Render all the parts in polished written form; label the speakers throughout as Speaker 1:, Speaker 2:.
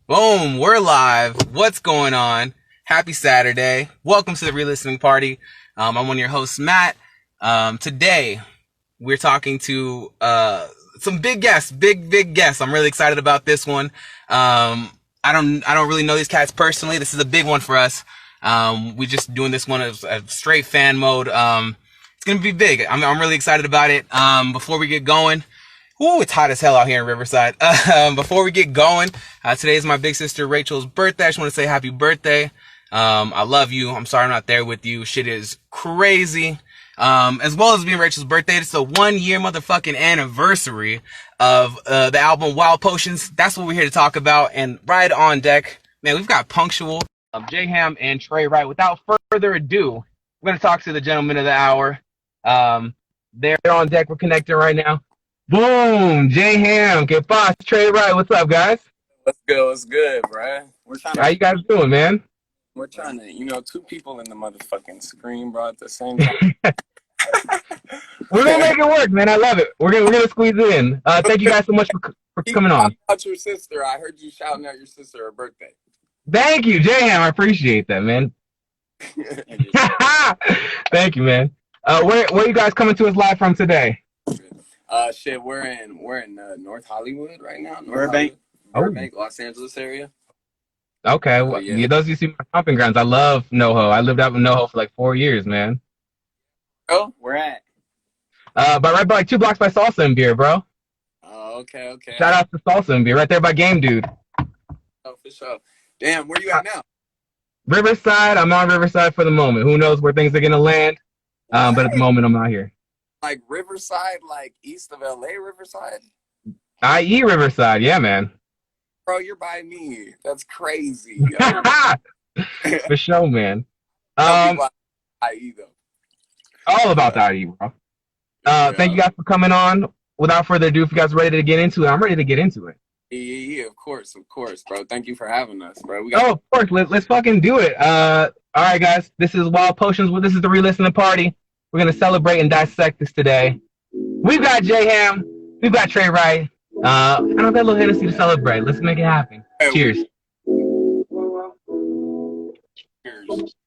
Speaker 1: Boom, we're live. What's going on? Happy Saturday. Welcome to the re-listening party. I'm one of your hosts, Matt. Today, we're talking to some big guests, big guests. I'm really excited about this one. I don't really know these cats personally. This is a big one for us. We're just doing this one as straight fan mode. It's gonna be big. I'm really excited about it. Before we get going, ooh, it's hot as hell out here in Riverside. Before we get going, today is my big sister Rachel's birthday. I just want to say happy birthday. I love you. I'm sorry I'm not there with you. Shit is crazy. As well as being Rachel's birthday, it's the 1 year motherfucking anniversary of the album Wild Potions. That's what we're here to talk about. And right on deck, man, we've got Punctual, J Ham, and Tre Wright. Without further ado, we're gonna talk to the gentleman of the hour. They're on deck. We're connected right now. Boom! J Ham, que pasa? Tre Wright, what's up, guys?
Speaker 2: What's good? What's good, bruh?
Speaker 1: How you guys doing, man?
Speaker 2: We're trying to, two people in the motherfucking screen, bro, at the same time.
Speaker 1: We're gonna make it work, man. I love it. We're gonna squeeze it in. Thank you guys so much for coming on.
Speaker 2: About your sister, I heard you shouting out your sister her birthday.
Speaker 1: Thank you, J Ham. I appreciate that, man. Thank you, man. Where you guys coming to us live from today?
Speaker 2: Shit, we're in North Hollywood right now.
Speaker 3: Burbank,
Speaker 2: Los Angeles area.
Speaker 1: Okay, well, yeah. Those you see my stomping grounds. I love NoHo. I lived out in NoHo for like 4 years, man.
Speaker 2: Oh, where at?
Speaker 1: But right by like 2 blocks by Salsa and Beer, bro.
Speaker 2: Oh, okay.
Speaker 1: Shout out to Salsa and Beer, right there by Game Dude.
Speaker 2: Oh, for sure. Damn, where you at now?
Speaker 1: Riverside. I'm on Riverside for the moment. Who knows where things are gonna land? But at the moment, I'm out here.
Speaker 2: Like Riverside, like east of LA, Riverside.
Speaker 1: IE Riverside, yeah, man.
Speaker 2: Bro, you're by me. That's crazy.
Speaker 1: For sure, man.
Speaker 2: IE though.
Speaker 1: All about the IE, bro. Thank you guys for coming on. Without further ado, if you guys are ready to get into it, I'm ready to get into it.
Speaker 2: Yeah, of course, bro. Thank you for having us, bro.
Speaker 1: Of course. Let's fucking do it. All right, guys. This is Wild Potions. Well, this is the re-listening party. We're gonna celebrate and dissect this today. We've got J Ham. We've got Tre Wright. I don't have that little Hennessy to celebrate. Let's make it happen. Cheers.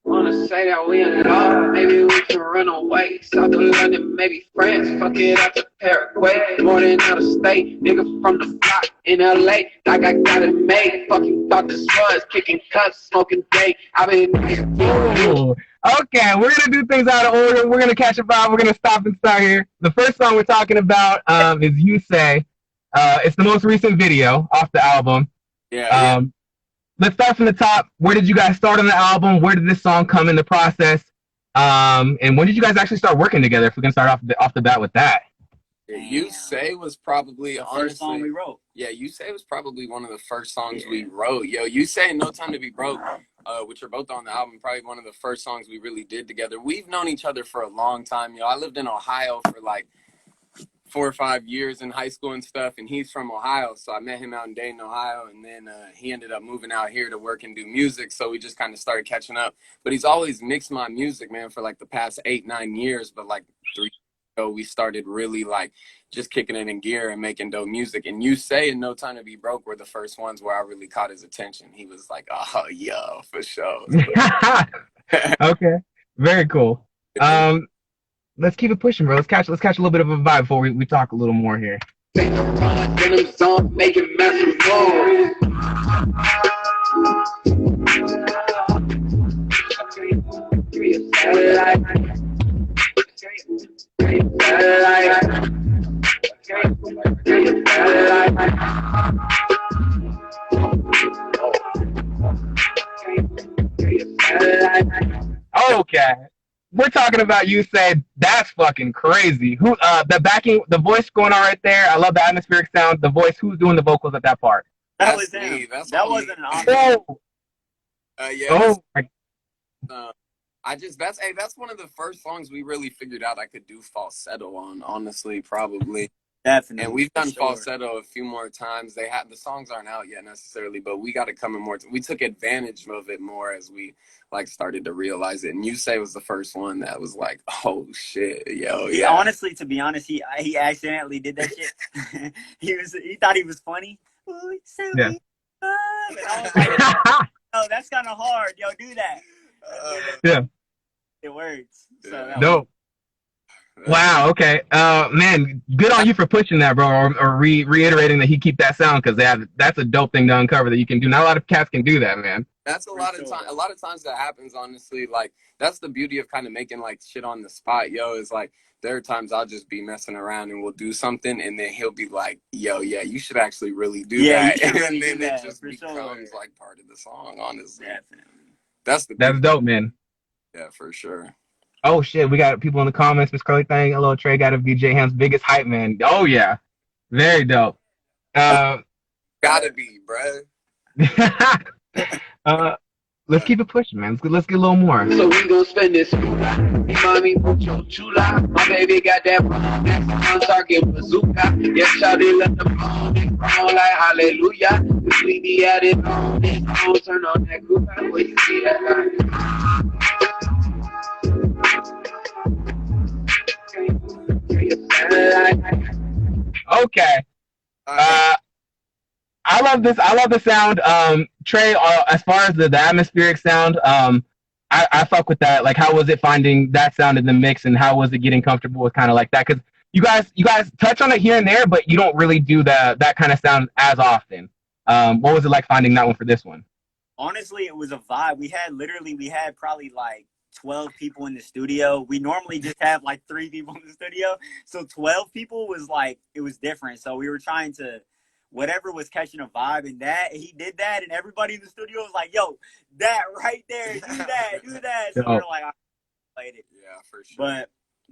Speaker 4: Wanna say that we in love, maybe we can run away. South of London, maybe France, fuck it out to Paraguay. More than out of state, nigga from the block in LA. Like I got it made, fucking thought this was kicking cuts, smoking day. I've been.
Speaker 1: Ooh. Okay, we're gonna do things out of order. We're gonna catch a vibe. We're gonna stop and start here. The first song we're talking about is "You Say." It's the most recent video off the album.
Speaker 2: Yeah.
Speaker 1: Let's start from the top. Where did you guys start on the album? Where did this song come in the process? And when did you guys actually start working together? If we can start off the bat with that.
Speaker 2: You Say was probably
Speaker 3: the first song we wrote.
Speaker 2: Yeah, You Say was probably one of the first songs we wrote. Yo, You Say and No Time to Be Broke, which are both on the album, probably one of the first songs we really did together. We've known each other for a long time. Yo, I lived in Ohio for like 4 or 5 years in high school and stuff, and he's from Ohio, so I met him out in Dayton, Ohio, and then he ended up moving out here to work and do music, so we just kind of started catching up. But he's always mixed my music, man, for like the past 8-9 years, but like 3 years ago, we started really like just kicking it in gear and making dope music. And You Say and No Time to Be Broke were the first ones where I really caught his attention. He was like, oh, yo, for sure.
Speaker 1: Okay, very cool. Let's keep it pushing, bro. Let's catch a little bit of a vibe before we talk a little more here.
Speaker 4: Making massive noise.
Speaker 1: Okay. We're talking about You Say. That's fucking crazy. Who the backing, the voice going on right there. I love the atmospheric sound. The voice. Who's doing the vocals at that part?
Speaker 3: That was him. That wasn't an option.
Speaker 2: Yeah. That's one of the first songs we really figured out I could do falsetto on, honestly, probably.
Speaker 3: Definitely.
Speaker 2: And we've done falsetto a few more times. The songs aren't out yet necessarily, but we got to come in more. We took advantage of it more as we like started to realize it. And You Say was the first one that was like, oh shit, yo, yeah.
Speaker 3: Honestly, to be honest, he accidentally did that shit. He thought he was funny.
Speaker 1: Yeah.
Speaker 3: And I was like, oh, that's kind of hard. Yo, do that.
Speaker 1: Yeah.
Speaker 3: It works. So
Speaker 1: Dope. Wow. Okay. Man, good on you for pushing that, bro, or reiterating that he keep that sound, because that's a dope thing to uncover that you can do. Not a lot of cats can do that, man.
Speaker 2: That's a lot of time. A lot of times that happens, honestly. Like, that's the beauty of kind of making like shit on the spot, yo. Is like there are times I'll just be messing around and we'll do something, and then he'll be like, "Yo, yeah, you should actually really do that," and then it just becomes like part of the song. Honestly, definitely. That's
Speaker 1: dope, man.
Speaker 2: Yeah, for sure.
Speaker 1: Oh shit, we got people in the comments. Miss Curly thing. Hello, Trey. Got to be J Ham's biggest hype man. Oh yeah, very dope.
Speaker 2: Gotta be, bruh.
Speaker 1: Let's keep it pushing, man. Let's get a little more.
Speaker 4: So we gon' spend this mommy mucho chula. My baby got that Mexican target bazooka. Yes, shawty let them roll like hallelujah. If we be at it on this, don't turn on that group. Where you see that guy?
Speaker 1: Okay. I love this. I love the sound. Trey, as far as the atmospheric sound, I fuck with that. Like, how was it finding that sound in the mix, and how was it getting comfortable with kind of like that? Because you guys touch on it here and there, but you don't really do that kind of sound as often. What was it like finding that one for this one?
Speaker 3: Honestly, it was a vibe. We had probably like 12 people in the studio. We normally just have like 3 people in the studio. So 12 people was like, it was different. So we were trying to, whatever was catching a vibe, and that he did that, and everybody in the studio was like, yo, that right there, do that. So we were like, I played it.
Speaker 2: Yeah, for sure.
Speaker 3: But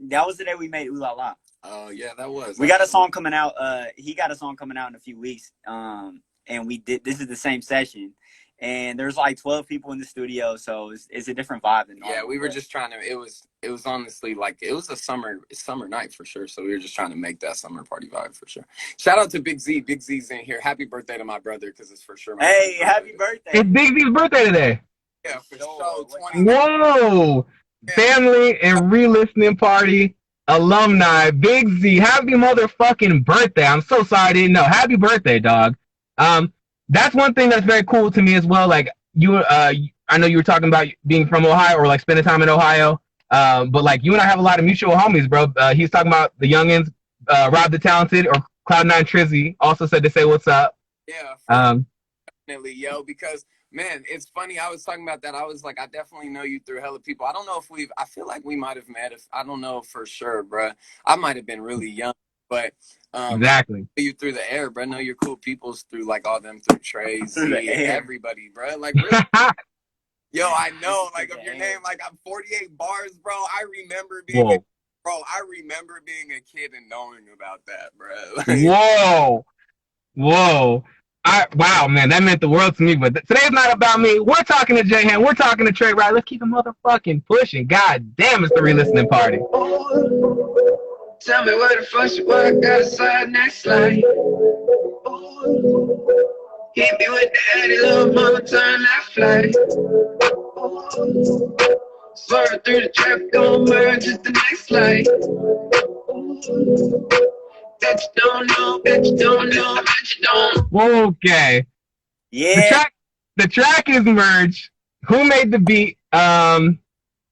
Speaker 3: that was the day we made Ooh La La.
Speaker 2: Oh yeah, that was.
Speaker 3: We got a song coming out. He got a song coming out in a few weeks. And we did, this is the same session. And there's like 12 people in the studio, so it's a different vibe than normal.
Speaker 2: Yeah, we were just trying to. It was honestly like it was a summer night for sure. So we were just trying to make that summer party vibe for sure. Shout out to Big Z. Big Z's in here. Happy birthday to my brother, because it's for sure.
Speaker 3: Hey, happy birthday!
Speaker 1: It's Big Z's birthday today.
Speaker 2: Yeah, for sure.
Speaker 1: Whoa, family and re-listening party alumni. Big Z, happy motherfucking birthday! I'm so sorry I didn't know. Happy birthday, dog. That's one thing that's very cool to me as well. Like I know you were talking about being from Ohio, or like spending time in Ohio. But like you and I have a lot of mutual homies, bro. He's talking about the youngins, Rob the Talented, or Cloud9 Trizzy also said to say what's up.
Speaker 2: Yeah, definitely, yo. Because man, it's funny. I was talking about that. I was like, I definitely know you through hella people. I don't know if I feel like we might have met. I don't know for sure, bro. I might have been really young. But
Speaker 1: exactly,
Speaker 2: you through the air, bro. Know your cool peoples through like all them through Trey's, everybody, bro. Like, really, yo, I know, like of your name, like I'm 48 bars, bro. I remember being, I remember being a kid and knowing about that, bro. Like,
Speaker 1: whoa. Wow, man, that meant the world to me. But today's not about me. We're talking to J-Han. We're talking to Tre Wright. Let's keep the motherfucking pushing. God damn, it's the re-listening party.
Speaker 4: Tell me where the fuck you were, got a slide next slide. Ooh. Hit me with the addy, little mama, turn that flight. Swerve through the traffic, gon' merge at the next light. Ooh. Bet you don't know, bet you don't know, bet you don't.
Speaker 1: Okay.
Speaker 3: Yeah.
Speaker 1: The track is merged. Who made the beat? And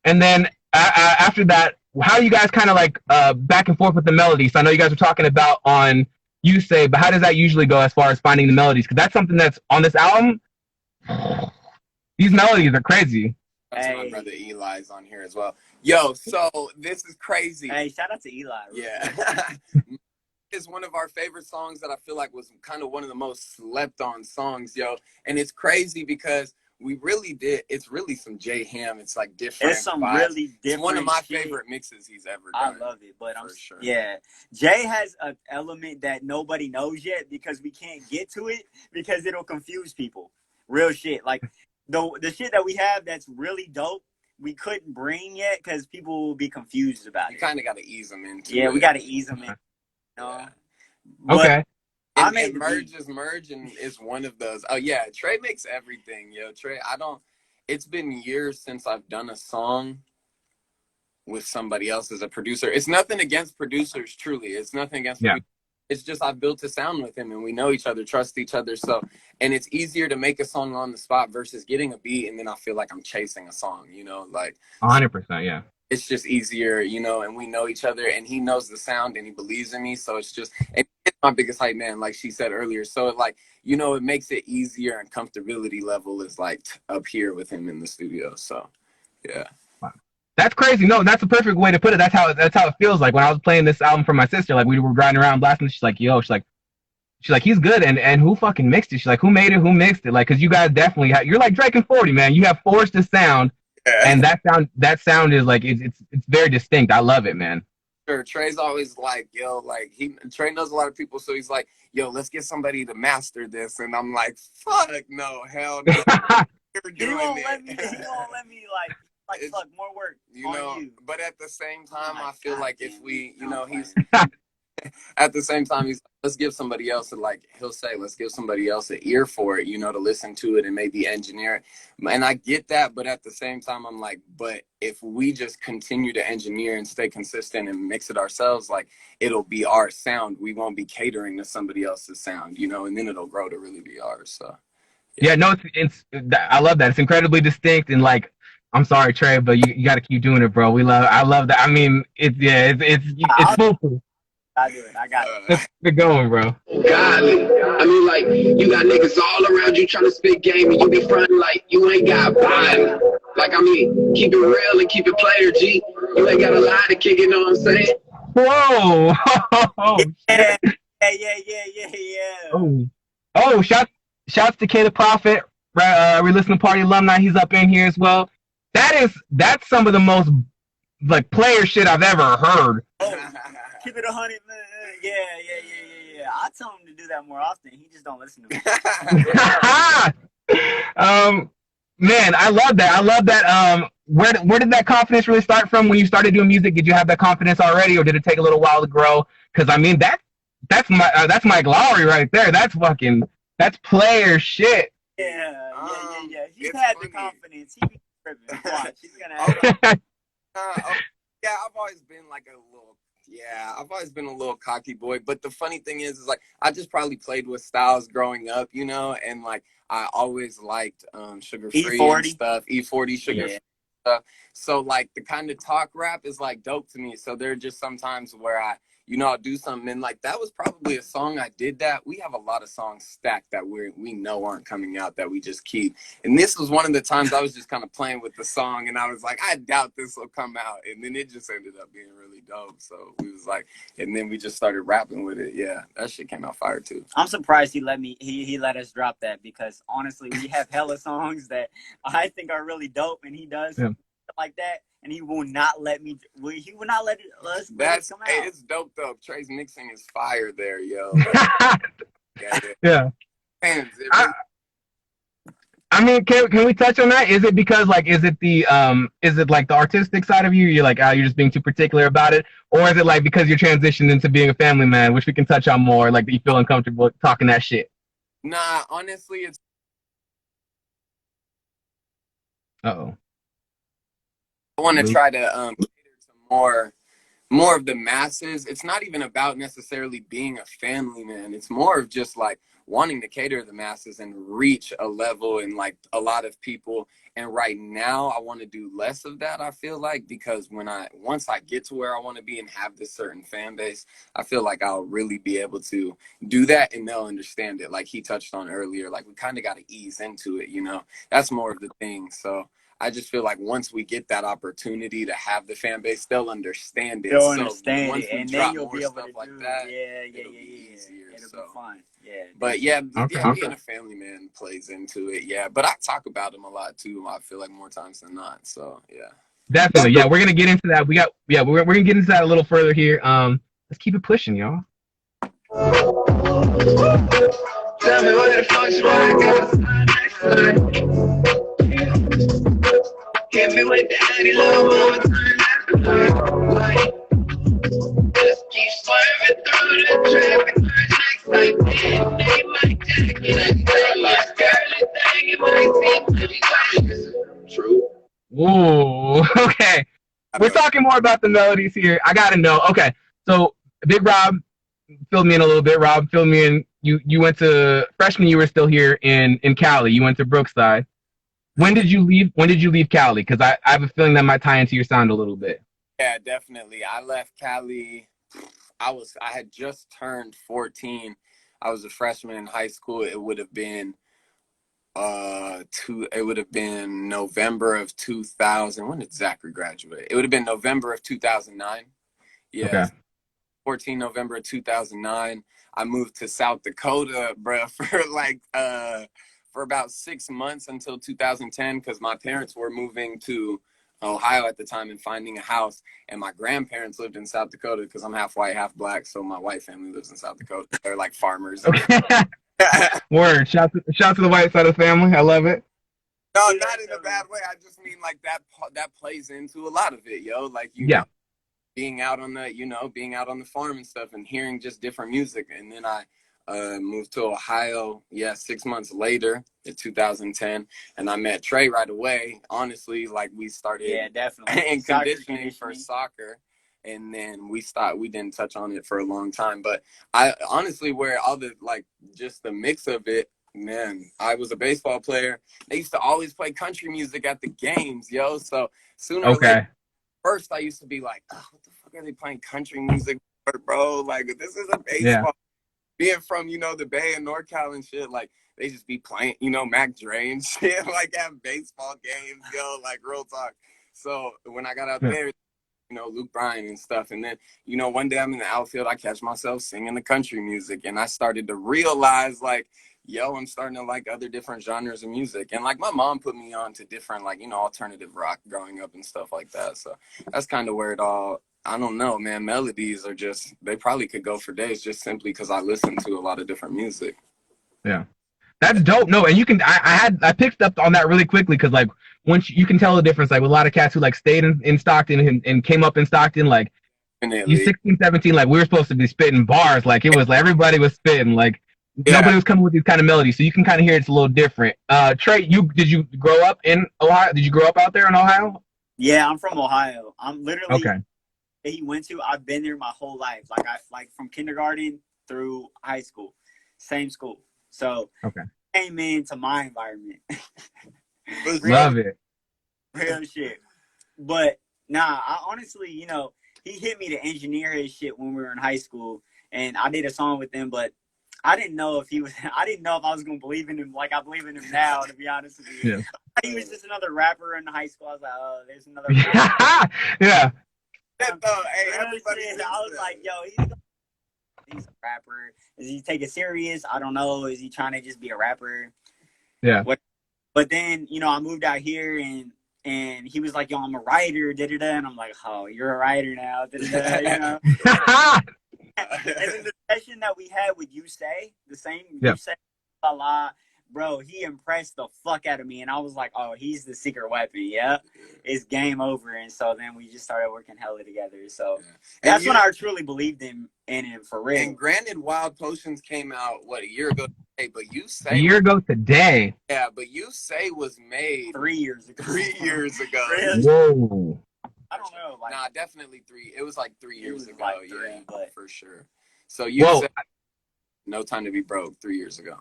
Speaker 1: then after that, how you guys kind of like back and forth with the melodies? So I know you guys were talking about on You Say, but how does that usually go as far as finding the melodies? Because that's something that's on this album. These melodies are crazy.
Speaker 2: That's my brother Eli's on here as well. Yo, so this is crazy.
Speaker 3: Hey, shout out to Eli.
Speaker 2: Yeah. It's one of our favorite songs that I feel like was kind of one of the most slept on songs, yo. And it's crazy because we really did. It's really some J Ham. It's like different.
Speaker 3: It's some
Speaker 2: vibes.
Speaker 3: really different.
Speaker 2: It's one of my
Speaker 3: shit.
Speaker 2: favorite mixes he's ever done.
Speaker 3: I love it, but I'm
Speaker 2: sure.
Speaker 3: Yeah. Jay has an element that nobody knows yet because we can't get to it because it'll confuse people. Real shit. Like the shit that we have that's really dope, we couldn't bring yet because people will be confused about it.
Speaker 2: You kind of got to ease them into it.
Speaker 3: Yeah, we got to ease them in. You know?
Speaker 2: Yeah.
Speaker 1: Okay.
Speaker 2: And merge and is one of those. Oh yeah, Trey makes everything, yo. Trey, it's been years since I've done a song with somebody else as a producer. It's nothing against producers, truly. It's nothing against producers. it's just I've built a sound with him and we know each other, trust each other. So, and it's easier to make a song on the spot versus getting a beat and then I feel like I'm chasing a song, you know, like
Speaker 1: 100%, yeah.
Speaker 2: it's just easier, you know, and we know each other and he knows the sound and he believes in me. So it's just, and it's my biggest hype man, like she said earlier. So it like, you know, it makes it easier and comfortability level is like up here with him in the studio. So yeah.
Speaker 1: That's crazy. No, that's a perfect way to put it. That's how it feels like when I was playing this album for my sister. Like we were riding around blasting. She's like, yo, she's like, he's good. And who fucking mixed it? She's like, who made it? Who mixed it? Like, cause you guys definitely you're like Drake and 40, man. You have forced the sound, and that sound is like it's very distinct. I love it, man.
Speaker 2: Sure. Tre's always like, yo, like Tre knows a lot of people, so he's like, yo, let's get somebody to master this. And I'm like, fuck no, hell no.
Speaker 3: He won't let me like fuck more work,
Speaker 2: you know.
Speaker 3: you.
Speaker 2: But at the same time, I feel
Speaker 3: God,
Speaker 2: like if we, you know, he's at the same time he's let's give somebody else he'll say let's give somebody else an ear for it, you know, to listen to it and maybe engineer it. And I get that, but at the same time I'm like, but if we just continue to engineer and stay consistent and mix it ourselves, like it'll be our sound. We won't be catering to somebody else's sound, you know, and then it'll grow to really be ours. So
Speaker 1: yeah, no, it's I love that. It's incredibly distinct and like. I'm sorry, Tre, but you got to keep doing it, bro. I love that. I mean, it's foolproof.
Speaker 3: I do it. I got it.
Speaker 1: Let's get going, bro.
Speaker 4: Godly. I mean, like, you got niggas all around you trying to spit game and you be fronting like you ain't got vibe. Like, I mean, keep it real and keep it player, G. You ain't got a line to kick it, know what I'm saying?
Speaker 1: Whoa.
Speaker 3: Yeah.
Speaker 1: Oh, shouts to K the Prophet, Re-Listening Party alumni. He's up in here as well. That's some of the most like player shit I've ever heard.
Speaker 3: Oh, keep it 100, man. Yeah. I tell him to do that more often. He just don't listen to me.
Speaker 1: Man, I love that. Where did that confidence really start from when you started doing music? Did you have that confidence already, or did it take a little while to grow? Because I mean that's my glory right there. That's player shit.
Speaker 3: Yeah. He's had funny. The confidence. He be tripping. Watch. He's gonna have
Speaker 2: yeah, I've always been a little cocky boy. But the funny thing is like I just probably played with styles growing up, you know, and like I always liked sugar free and stuff, E40 sugar free stuff. So like the kind of talk rap is like dope to me. So there are just sometimes where I'll do something and like that was probably a song I did that. We have a lot of songs stacked that we know aren't coming out that we just keep. And this was one of the times I was just kind of playing with the song and I was like, I doubt this will come out. And then it just ended up being really dope. So we was like, and then we just started rapping with it. Yeah, that shit came out fire too.
Speaker 3: I'm surprised he let us drop that because honestly, we have hella songs that I think are really dope and he does like that. And he will not let me. He will not let us come out.
Speaker 2: Hey, it's dope though. Tre's mixing is fire there, yo.
Speaker 1: Yeah.
Speaker 2: Fans,
Speaker 1: I mean, can we touch on that? Is it because like is it like the artistic side of you? You're like, you're just being too particular about it, or is it like because you're transitioned into being a family man, which we can touch on more, like that you feel uncomfortable talking that shit?
Speaker 2: Nah, honestly, it's.
Speaker 1: Uh-oh.
Speaker 2: I want to try to cater to more of the masses. It's not even about necessarily being a family man. It's more of just like wanting to cater to the masses and reach a level and like a lot of people. And right now I want to do less of that, I feel like, because once I get to where I want to be and have this certain fan base, I feel like I'll really be able to do that and they'll understand it. Like he touched on earlier, like we kind of got to ease into it, you know, that's more of the thing. So I just feel like once we get that opportunity to have the fan base, they'll understand it.
Speaker 3: They'll understand
Speaker 2: once
Speaker 3: it,
Speaker 2: we
Speaker 3: and
Speaker 2: drop
Speaker 3: then you'll
Speaker 2: more
Speaker 3: be able
Speaker 2: stuff
Speaker 3: to
Speaker 2: like
Speaker 3: do
Speaker 2: that.
Speaker 3: It'll
Speaker 2: be easier.
Speaker 3: It'll
Speaker 2: so.
Speaker 3: be fun. Yeah.
Speaker 2: But yeah,
Speaker 1: okay.
Speaker 2: Being a family man plays into it. Yeah, but I talk about them a lot too. I feel like more times than not. So yeah.
Speaker 1: Definitely. Yeah, we're gonna get into that. We're gonna get into that a little further here. Let's keep it pushing, y'all.
Speaker 4: Tell me what the fuck's wrong, hit me with the honey, little mama, turn left. Just keep swerving through the traffic. Next like they might take it. Girl, thing, it might seem true.
Speaker 1: Ooh, okay. We're talking more about the melodies here. I gotta know. Okay, so Big Rob, fill me in a little bit, Rob. Fill me in. You went to freshman. You were still here in Cali. You went to Brookside. When did you leave? When did you leave Cali? Because I have a feeling that might tie into your sound a little bit.
Speaker 2: Yeah, definitely. I left Cali. I had just turned 14. I was a freshman in high school. It would have been November of 2000. When did Zachary graduate? It would have been November of 2009. Yeah.
Speaker 1: Okay.
Speaker 2: 14 November of 2009. I moved to South Dakota, bro, for about 6 months until 2010, because my parents were moving to Ohio at the time and finding a house, and my grandparents lived in South Dakota because I'm half white, half black, so my white family lives in South Dakota. They're like farmers.
Speaker 1: Okay. Word. Shout to the white side of the family. I love it.
Speaker 2: No, not in a bad way. I just mean like that plays into a lot of it, yo. Like you know, being out on the farm and stuff and hearing just different music. And then I moved to Ohio, 6 months later in 2010, and I met Tre right away. Honestly, like we started
Speaker 3: definitely
Speaker 2: in conditioning for soccer, and then we didn't touch on it for a long time. But I honestly, where all the just the mix of it, man, I was a baseball player. They used to always play country music at the games, yo. So sooner or later, first I used to be like, oh, what the fuck are they playing country music for, bro? Like, this is a baseball.
Speaker 1: Yeah.
Speaker 2: Being from, the Bay and NorCal and shit, like, they just be playing, Mac Dre and shit, like, at baseball games, yo, like, real talk. So when I got out there, Luke Bryan and stuff, and then, one day I'm in the outfield, I catch myself singing the country music, and I started to realize, like, yo, I'm starting to like other different genres of music. And, like, my mom put me on to different, like, alternative rock growing up and stuff like that. So that's kind of where it all... I don't know, man. Melodies are just, they probably could go for days just simply because I listen to a lot of different music.
Speaker 1: Yeah. That's dope. No, and you can, I picked up on that really quickly because, like, once you can tell the difference, like, with a lot of cats who, like, stayed in Stockton and came up in Stockton, like, you 16, 17, like, we were supposed to be spitting bars. Like, it was, like, everybody was spitting. Like, nobody was coming with these kind of melodies. So you can kind of hear it's a little different. Tre, did you grow up in Ohio? Did you grow up out there in Ohio?
Speaker 3: Yeah, I'm from Ohio. I'm literally...
Speaker 1: Okay.
Speaker 3: He went to, I've been there my whole life. Like from kindergarten through high school, same school. So came into my environment.
Speaker 1: Love it.
Speaker 3: Real shit. But nah, I honestly, he hit me to engineer his shit when we were in high school, and I did a song with him, but I didn't know if I was gonna believe in him like I believe in him now, to be honest with you.
Speaker 1: Yeah.
Speaker 3: He was just another rapper in high school. I was like, oh, there's another rapper.
Speaker 1: Yeah.
Speaker 2: Hey,
Speaker 3: I was like, yo, he's a rapper. Is he take it serious? I don't know. Is he trying to just be a rapper?
Speaker 1: Yeah.
Speaker 3: But then, I moved out here and he was like, yo, I'm a writer, and I'm like, oh, you're a writer now, And then the session that we had with You Say, You Say, bro, he impressed the fuck out of me, and I was like, oh, he's the secret weapon, it's game over. And so then we just started working hella together. So that's when I truly believed in him for real.
Speaker 2: And granted, Wild Potions came out a year ago today, but You Say
Speaker 1: a year ago today.
Speaker 2: Yeah, but You Say was made
Speaker 3: 3 years ago.
Speaker 2: 3 years ago.
Speaker 1: Whoa.
Speaker 3: I don't know.
Speaker 2: Nah, definitely 3. It was like 3 years ago.
Speaker 3: Like 3, but
Speaker 2: for sure. So You Say No Time to Be Broke 3 years ago.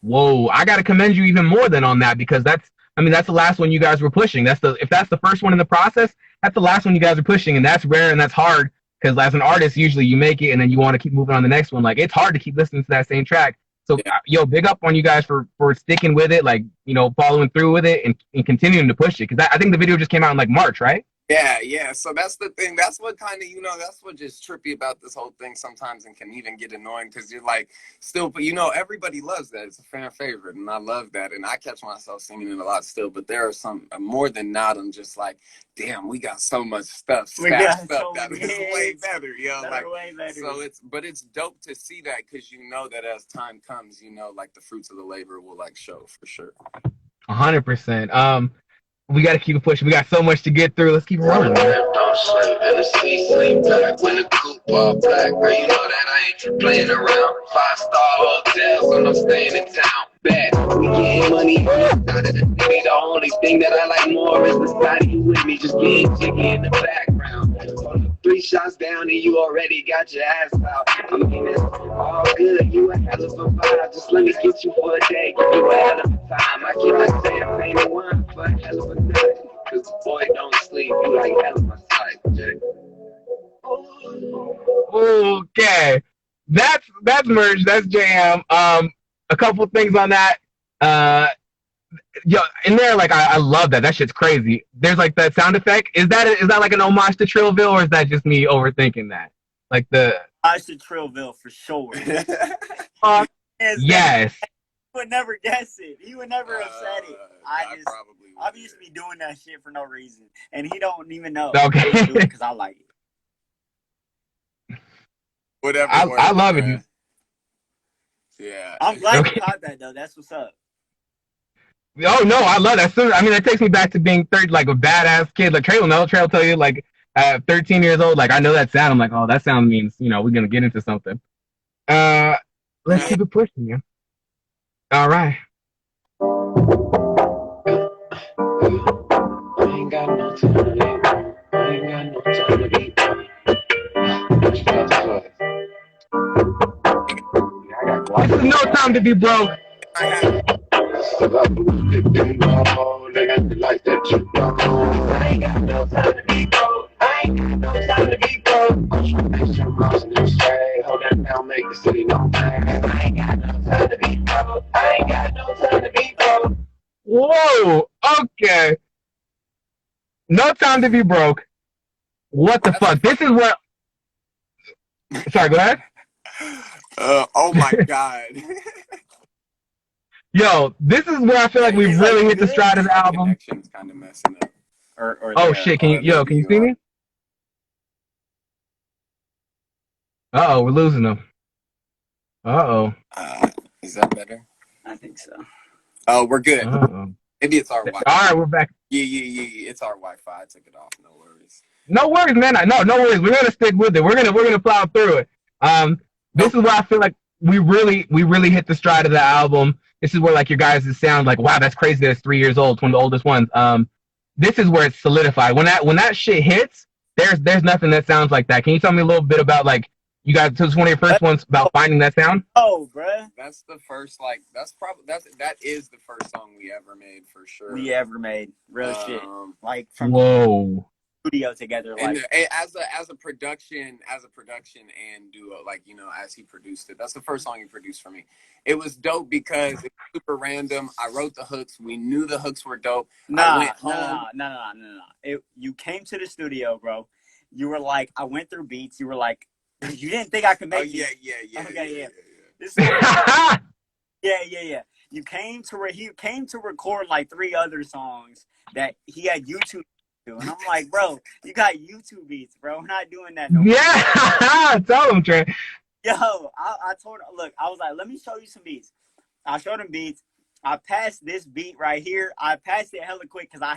Speaker 1: Whoa, I got to commend you even more than on that, because that's the last one you guys were pushing. If that's the first one in the process, that's the last one you guys are pushing, and that's rare and that's hard, because as an artist, usually you make it and then you want to keep moving on the next one. Like, it's hard to keep listening to that same track. So, yo, big up on you guys for sticking with it, like, following through with it and continuing to push it, because I think the video just came out in like March, right?
Speaker 2: Yeah. So that's the thing. That's what kind of, that's what just trippy about this whole thing sometimes, and can even get annoying, because you're like, still, but everybody loves that. It's a fan favorite, and I love that. And I catch myself singing it a lot still, but there are some, more than not, I'm just like, damn, we got so much stuff stashed up that is way better, way better. So it's dope to see that, because that as time comes, like the fruits of the labor will like show for sure.
Speaker 1: 100%. We got to keep it pushing. We got so much to get through. Let's keep rolling, man.
Speaker 4: Don't sleep in the sleep back when the coupe all black. Girl, you know that I ain't playing around. 5-star hotels and I'm staying in town. Bad, we getting money. The only thing that I like more is the side of you with me, just getting jiggy in the background. On the 3 shots down and you already got your ass out. I mean, it's all good. You a hell of a vibe. Just let me get you for a day. You a hell of a time. I keep on saying pain and wine for a hell of a night. Cause the boy don't sleep. You like hell of my type, Jay.
Speaker 1: Okay. That's merge. That's jam. A couple things on that. Yo, in there, like I love that. That shit's crazy. There's like that sound effect. Is that like an homage to Trillville, or is that just me overthinking that? Like the
Speaker 3: I should Trillville for sure.
Speaker 1: yes.
Speaker 3: He would never guess it. He would never have said it. I used to be doing that shit for no reason, and he don't even know.
Speaker 1: Okay.
Speaker 3: Because I like it.
Speaker 2: Whatever.
Speaker 1: I love it.
Speaker 2: Yeah.
Speaker 3: I'm glad you caught that though. That's what's up.
Speaker 1: Oh no, I love that. I mean, that takes me back to being like a badass kid. Like Trey will know. Trey will tell you, like at 13 years old, like I know that sound. I'm like, oh, that sound means we're gonna get into something. Let's keep it pushing, yeah. All right.
Speaker 4: I ain't got no time to be. I ain't got no time to be. What you got to play?
Speaker 1: This is no time to be broke.
Speaker 4: Still up with the big ball, they got the life that you know. I ain't got no time to be broke. I ain't got no time to be broke. I'm trying to make some mouse and just say, hold that down, make the city no man. I ain't got no time to be broke. I ain't got no time to be broke.
Speaker 1: Whoa. Okay. No time to be broke. What the fuck? This is where. Sorry, go ahead.
Speaker 2: Oh my god.
Speaker 1: Yo, this is where I feel like we really hit the stride of the album.
Speaker 2: Connection's kind of messing up.
Speaker 1: Oh shit! Can you see me? Uh oh, we're losing them.
Speaker 2: Is that better?
Speaker 3: I think so.
Speaker 2: Oh, we're good.
Speaker 1: Uh-oh.
Speaker 2: Maybe it's our Wi-Fi.
Speaker 1: All right, we're back.
Speaker 2: Yeah. It's our Wi-Fi. I took it off. No worries.
Speaker 1: No worries, man. No worries. We're gonna stick with it. We're gonna plow through it. This is where I feel like we really hit the stride of the album. This is where like your guys' sound like, wow, that's crazy that it's 3 years old. It's one of the oldest ones. This is where it's solidified. When that shit hits, there's nothing that sounds like that. Can you tell me a little bit about like you guys? So it's one of your first ones about finding that sound.
Speaker 3: Oh, bruh.
Speaker 2: That's the first that is the first song we ever made for sure.
Speaker 3: We ever made real shit like from
Speaker 1: Whoa.
Speaker 3: studio together, like
Speaker 2: as a production and duo, like as he produced it. That's the first song he produced for me. It was dope because it was super random. I wrote the hooks. We knew the hooks were dope.
Speaker 3: No. You came to the studio, bro. You were like, I went through beats. You were like, you didn't think I could make it.
Speaker 2: Yeah.
Speaker 3: This yeah. You came to record like 3 other songs that he had YouTube to, and I'm like, bro, you got YouTube beats, bro. We're not doing that no more.
Speaker 1: Yeah, tell him, Trey.
Speaker 3: Yo, I told her, look, I was like, let me show you some beats. I showed him beats. I passed this beat right here. I passed it hella quick because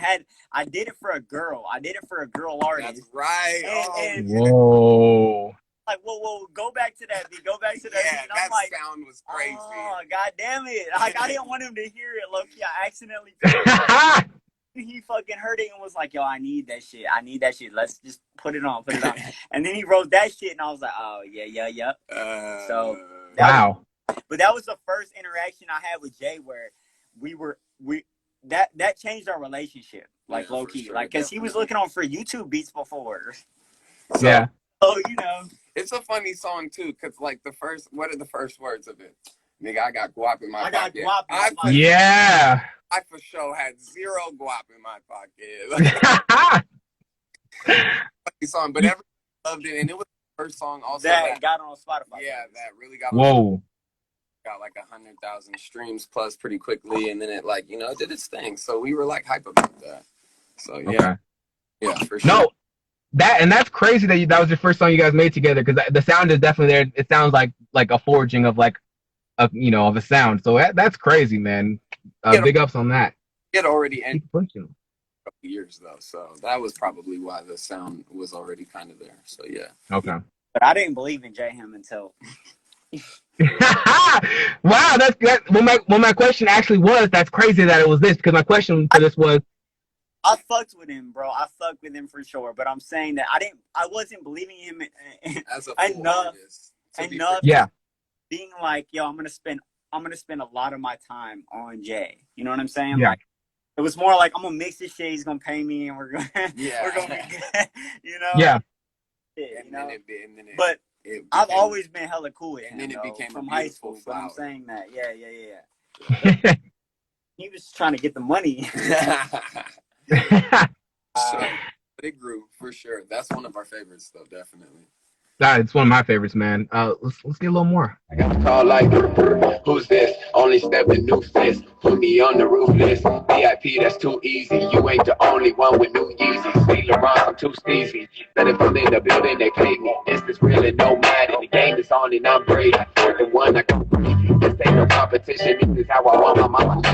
Speaker 3: I did it for a girl. I did it for a girl artist.
Speaker 2: That's right.
Speaker 3: And
Speaker 1: Whoa.
Speaker 3: like, whoa, go back to that beat. Go back to that beat.
Speaker 2: Yeah,
Speaker 3: And I'm
Speaker 2: that
Speaker 3: like,
Speaker 2: sound was crazy.
Speaker 3: oh, god damn it. Like, I didn't want him to hear it, low-key. I accidentally put it. He fucking heard it and was like, yo, I need that shit. Let's just put it on. And then he wrote that shit, and I was like, oh, yeah. So,
Speaker 1: wow.
Speaker 3: But that was the first interaction I had with Jay where that changed our relationship, like low key, sure, like because he was looking on for YouTube beats before.
Speaker 1: So, yeah.
Speaker 3: Oh,
Speaker 2: it's a funny song too, cause like what are the first words of it? Nigga, I got guap in my pocket.
Speaker 1: Yeah.
Speaker 2: I for sure had 0 guap in my pocket. Funny song, but everyone loved it, and it was the first song also
Speaker 3: that got on Spotify.
Speaker 2: Yeah, that really got.
Speaker 1: Whoa.
Speaker 2: Got like 100,000 streams plus pretty quickly, and then it like did its thing. So we were like hype about that. So yeah, yeah, for sure.
Speaker 1: No, that's crazy that was your first song you guys made together, because the sound is definitely there. It sounds like a forging of like of a sound. So that's crazy, man. Big ups on that.
Speaker 2: It already ended
Speaker 1: a couple
Speaker 2: years though, so that was probably why the sound was already kind of there. So yeah.
Speaker 1: Okay.
Speaker 3: But I didn't believe in J-Ham until.
Speaker 1: Wow, that's well my question actually was, that's crazy that it was this, because my question for this was,
Speaker 3: I fucked with him, bro. I fucked with him for sure. But I'm saying that I wasn't believing him
Speaker 2: as a full artist.
Speaker 3: enough
Speaker 1: Yeah.
Speaker 3: being like, yo, I'm gonna spend a lot of my time on Jay. You know what I'm saying?
Speaker 1: Yeah.
Speaker 3: Like, it was more like, I'm gonna mix this shit. He's gonna pay me, and we're gonna
Speaker 2: Yeah.
Speaker 3: we're gonna be good. You know?
Speaker 1: Yeah.
Speaker 3: You know?
Speaker 2: But
Speaker 3: I've always been hella cool with him.
Speaker 2: And then it became
Speaker 3: from
Speaker 2: a
Speaker 3: high
Speaker 2: beautiful
Speaker 3: school. But I'm
Speaker 2: flower.
Speaker 3: saying that, yeah. He was trying to get the money.
Speaker 2: So it grew for sure. That's one of our favorites, though, definitely.
Speaker 1: It's one of my favorites, man. Let's get a little more.
Speaker 4: I got a call like, who's this? Only step with new fist. Put me on the roof list. VIP, that's too easy. You ain't the only one with new Yeezys. See LeBron, I'm too steezy. Better put in the building, they pay me. This is real and no mind. And the game is on and I'm brave. For the one I come free. This ain't no competition. This is how I want my mama to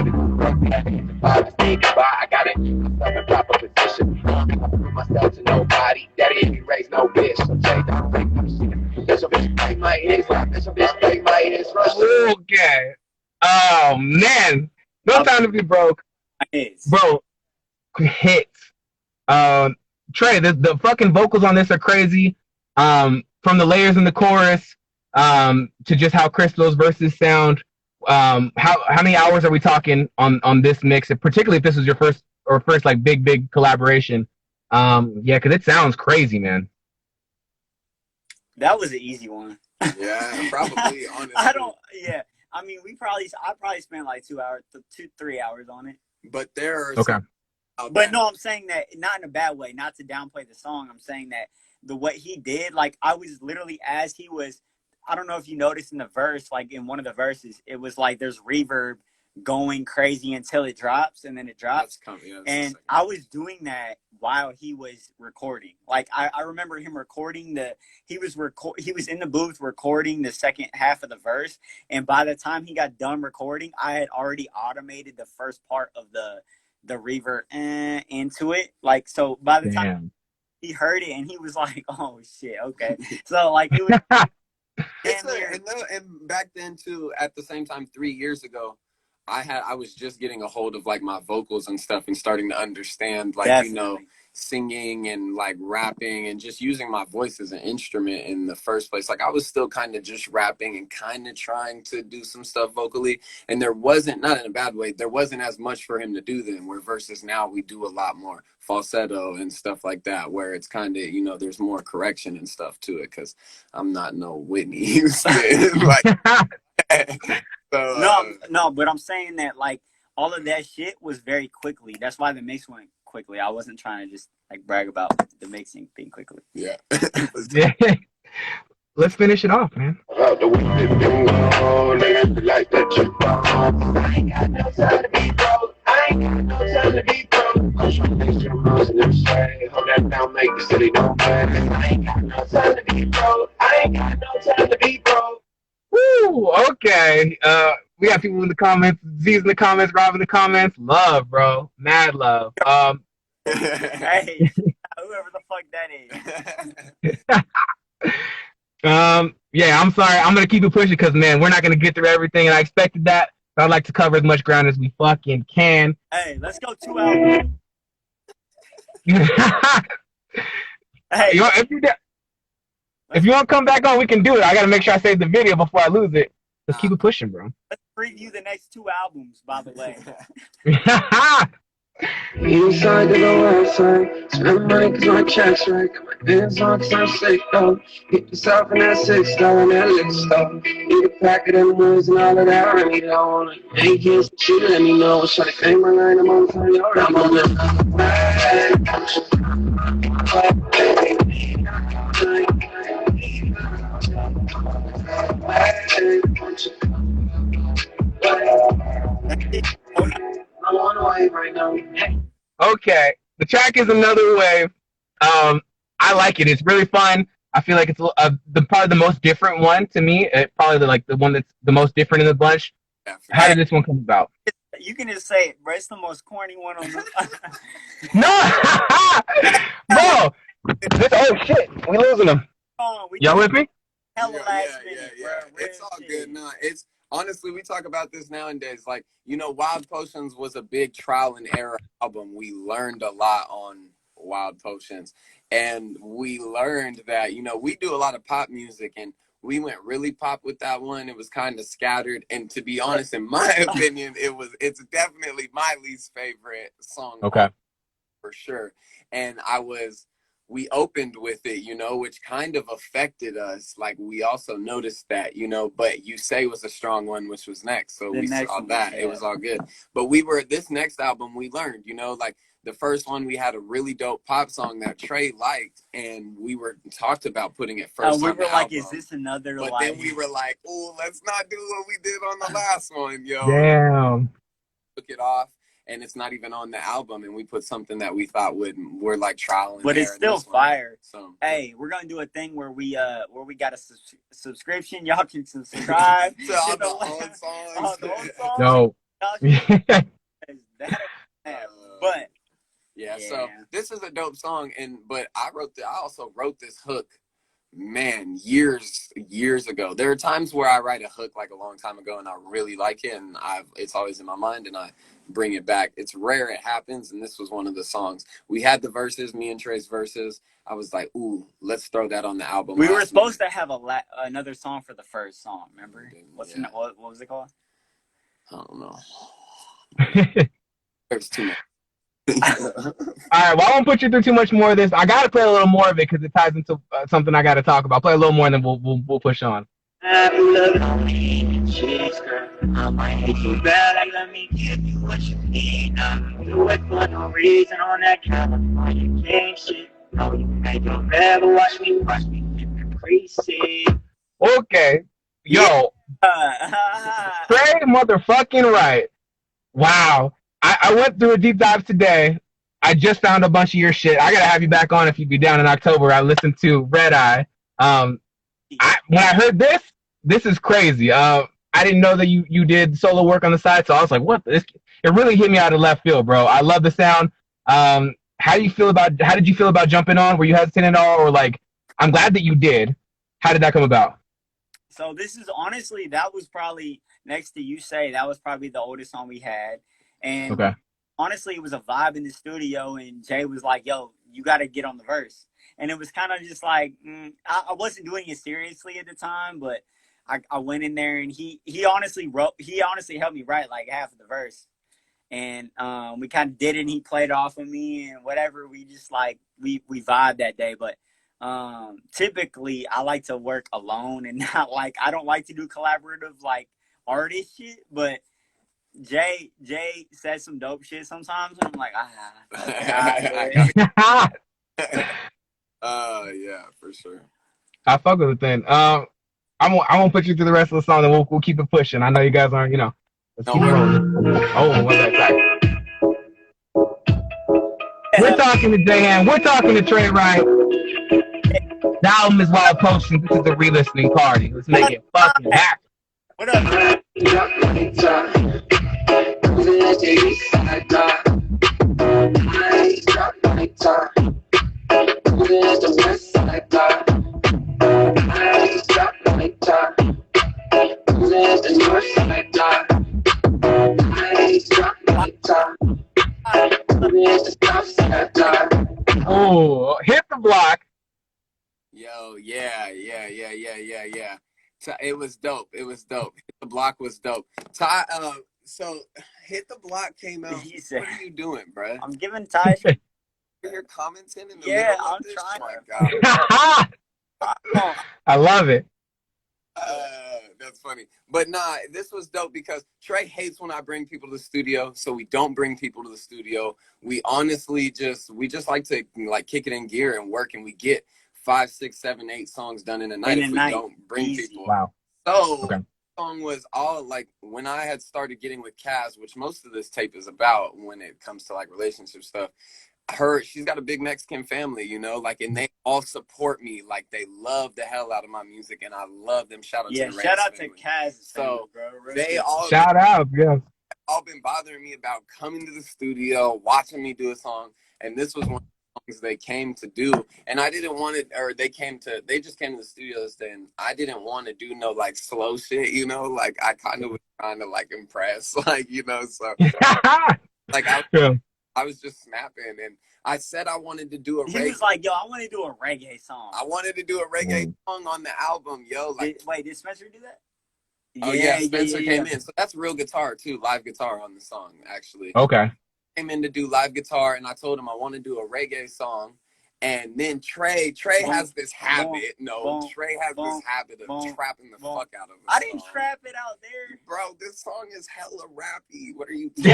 Speaker 4: say goodbye. I got it. Myself in proper position. I prove myself to nobody. Daddy ain't me raised no bitch. So Jay, don't break my shit. That's a bitch break my hits. That's a bitch break my hits.
Speaker 1: Okay. Oh man, no time to be broke, bro. Hits. Trey, the fucking vocals on this are crazy. From the layers in the chorus, to just how crisp those verses sound. How many hours are we talking on this mix? Particularly if this was your first like big collaboration. Yeah, because it sounds crazy, man.
Speaker 3: That was an easy one.
Speaker 2: Yeah, probably. Honestly,
Speaker 3: Yeah, I mean, I probably spent like 3 hours on it.
Speaker 2: But there are
Speaker 1: okay.
Speaker 3: But no, I'm saying that not in a bad way, not to downplay the song. I'm saying that what he did, like, I was literally, as he was, I don't know if you noticed in the verse, like in one of the verses, it was like there's reverb going crazy until it drops, and then it drops. And I was doing that while he was recording. Like, I remember him recording he was in the booth recording the second half of the verse, and by the time he got done recording, I had already automated the first part of the reverb into it. Like, so by the time he heard it, and he was like, oh shit, okay. So like, it was
Speaker 2: and back then too, at the same time, 3 years ago, I was just getting a hold of like my vocals and stuff and starting to understand, like,
Speaker 3: Definitely.
Speaker 2: you know, singing and like rapping and just using my voice as an instrument in the first place. Like, I was still kind of just rapping and kind of trying to do some stuff vocally, and there wasn't, not in a bad way, there wasn't as much for him to do then, where versus now we do a lot more falsetto and stuff like that, where it's kind of, you know, there's more correction and stuff to it, because I'm not no Whitney Houston. Like, so,
Speaker 3: no, but I'm saying that, like, all of that shit was very quickly. That's why the mix went quickly. I wasn't trying to just like brag about the mixing thing quickly.
Speaker 2: Yeah.
Speaker 1: Let's finish it off, man.
Speaker 4: I ain't got no time to be broke. I ain't got no time to be broke. I'm trying to make sure I'm in them say, hold that down, make the city no bad. I ain't got no time to be broke. I ain't got no time to be broke.
Speaker 1: Woo, okay. We got people in the comments, Z's in the comments, Rob in the comments. Love, bro. Mad love.
Speaker 3: Hey, whoever the fuck that is.
Speaker 1: Yeah, I'm sorry. I'm gonna keep it pushing because, man, we're not gonna get through everything, and I expected that. But I'd like to cover as much ground as we fucking can.
Speaker 3: Hey, let's go 2 hours. Hey,
Speaker 1: if you want to come back on, we can do it. I gotta make sure I save the video before I lose it. Let's keep it pushing, bro.
Speaker 3: Let's preview the next 2 albums, by the way.
Speaker 4: Inside to the outside, spend money cause my check's right. Got my hands on cause I'm sick though. Get yourself in that $6 and that lick stuff. Eat a pack of them words and all of that. I really don't wanna make it, but you let me know. Shawty say my line, I'm on time, I'm on the I'm on a wave right now.
Speaker 1: Okay, the track is Another Wave. I like it. It's really fun. I feel like it's probably the most different one to me. Probably the one that's the most different in the bunch. How did this one come about?
Speaker 3: You can just say it, bro. It's the most corny one on the.
Speaker 1: No, bro. Oh shit, we losing them. Y'all with me?
Speaker 3: Hella last minute,
Speaker 2: yeah.
Speaker 3: bro.
Speaker 2: It's all good. No, it's honestly, we talk about this nowadays. Like, you know, Wild Potions was a big trial and error album. We learned a lot on Wild Potions. And we learned that, you know, we do a lot of pop music, and we went really pop with that one. It was kind of scattered. And to be honest, in my opinion, it's definitely my least favorite song.
Speaker 1: Okay.
Speaker 2: For sure. And we opened with it, you know, which kind of affected us. Like, we also noticed that, you know, but You Say was a strong one, which was next. So we saw that. It was all good. But this next album, we learned, you know, like the first one, we had a really dope pop song that Tre liked, and we talked about putting it first.
Speaker 3: We
Speaker 2: on
Speaker 3: were
Speaker 2: the
Speaker 3: like,
Speaker 2: album.
Speaker 3: is this another?
Speaker 2: But then we were like, oh, let's not do what we did on the last one, yo.
Speaker 1: Damn.
Speaker 2: Took it off. And it's not even on the album, and we put something that we thought were like trial and
Speaker 3: but it's still fire.
Speaker 2: So
Speaker 3: hey, we're gonna do a thing where we got a subscription. Y'all can subscribe
Speaker 2: to all the old songs.
Speaker 1: No.
Speaker 3: But
Speaker 2: yeah, so this is a dope song, but I also wrote this hook, man, years ago. There are times where I write a hook like a long time ago and I really like it, and it's always in my mind and I bring it back. It's rare it happens, and this was one of the songs. We had the verses, me and Tre's verses. I was like, ooh, let's throw that on the album.
Speaker 3: We were supposed to have another song for the first song, remember? What was it called?
Speaker 2: I don't know. There's too much.
Speaker 1: All right, well, I won't put you through too much more of this. I gotta play a little more of it because it ties into something I gotta talk about. Play a little more, and then we'll push on.
Speaker 4: I might hate you bad, like let me give you what you need. Do it for no reason on that California king shit. No, you make your bed, but watch me get crazy.
Speaker 1: Okay, yo, Tre motherfucking Wright. Wow. I went through a deep dive today. I just found a bunch of your shit. I gotta have you back on if you'd be down in October. I listened to Red Eye. When I heard this is crazy. I didn't know that you did solo work on the side, so I was like, what? It really hit me out of left field, bro. I love the sound. How did you feel about jumping on? Were you hesitant at all, or like, I'm glad that you did. How did that come about?
Speaker 3: So this is honestly, that was probably next to You Say, that was probably the oldest song we had. And
Speaker 1: okay.
Speaker 3: Honestly, it was a vibe in the studio, and Jay was like, yo, you got to get on the verse. And it was kind of just like, I wasn't doing it seriously at the time, but I went in there, and he honestly helped me write like half of the verse. And we kind of did it, and he played off of me and whatever. We just like, we vibed that day. But typically I like to work alone, and not like, I don't like to do collaborative like artist shit, but Jay says some dope shit sometimes, and I'm like,
Speaker 2: yeah, for sure.
Speaker 1: I fuck with it then. I won't put you through the rest of the song, and we'll keep it pushing. I know you guys aren't, let's keep it rolling. Oh, what's that track? We're talking to J-Han. We're talking to Tre Wright. The album is Wild Potions. This is a re-listening party. Let's make it fucking happen.
Speaker 3: What up?
Speaker 1: Oh, hit the block.
Speaker 2: Yo, yeah. It was dope. Hit the Block was dope. So Hit the Block came out. What are you doing, bro?
Speaker 3: I'm giving Ty.
Speaker 2: You're commenting in the
Speaker 3: middle
Speaker 2: of
Speaker 3: I'm
Speaker 2: this?
Speaker 3: trying.
Speaker 2: Oh my God.
Speaker 1: I love it.
Speaker 2: That's funny. But nah, this was dope because Tre hates when I bring people to the studio, so we don't bring people to the studio. We honestly just like to like kick it in gear and work, and we get 5, 6, 7, 8 songs done in a night if we don't bring people.
Speaker 1: Wow.
Speaker 2: So
Speaker 1: okay.
Speaker 2: The song was all like when I had started getting with Kaz, which most of this tape is about when it comes to like relationship stuff. She's got a big Mexican family, like, and they all support me. Like, they love the hell out of my music, and I love them. Shout out to the
Speaker 3: shout out
Speaker 2: family.
Speaker 3: To Kaz.
Speaker 2: So
Speaker 3: bro.
Speaker 2: they all
Speaker 1: shout out, yeah.
Speaker 2: All been bothering me about coming to the studio, watching me do a song, and this was one they came to do, and I didn't want it, or they just came to the studio this day, and I didn't want to do no like slow shit, you know, like I kind of was trying to like impress, like, you know, so like I was just snapping, and I said I wanted to do a reggae.
Speaker 3: He was like, yo, I want to do a reggae song.
Speaker 2: I wanted to do a reggae song on the album, yo. Like,
Speaker 3: did Spencer do that?
Speaker 2: Oh yeah, Spencer came in. So that's real guitar too, live guitar on the song, actually.
Speaker 1: Okay.
Speaker 2: Came in to do live guitar, and I told him I want to do a reggae song. And then Tre has this habit. Tre has this habit of trapping the fuck out of us.
Speaker 3: I didn't trap it out there.
Speaker 2: Bro, this song is hella rappy. What are you it's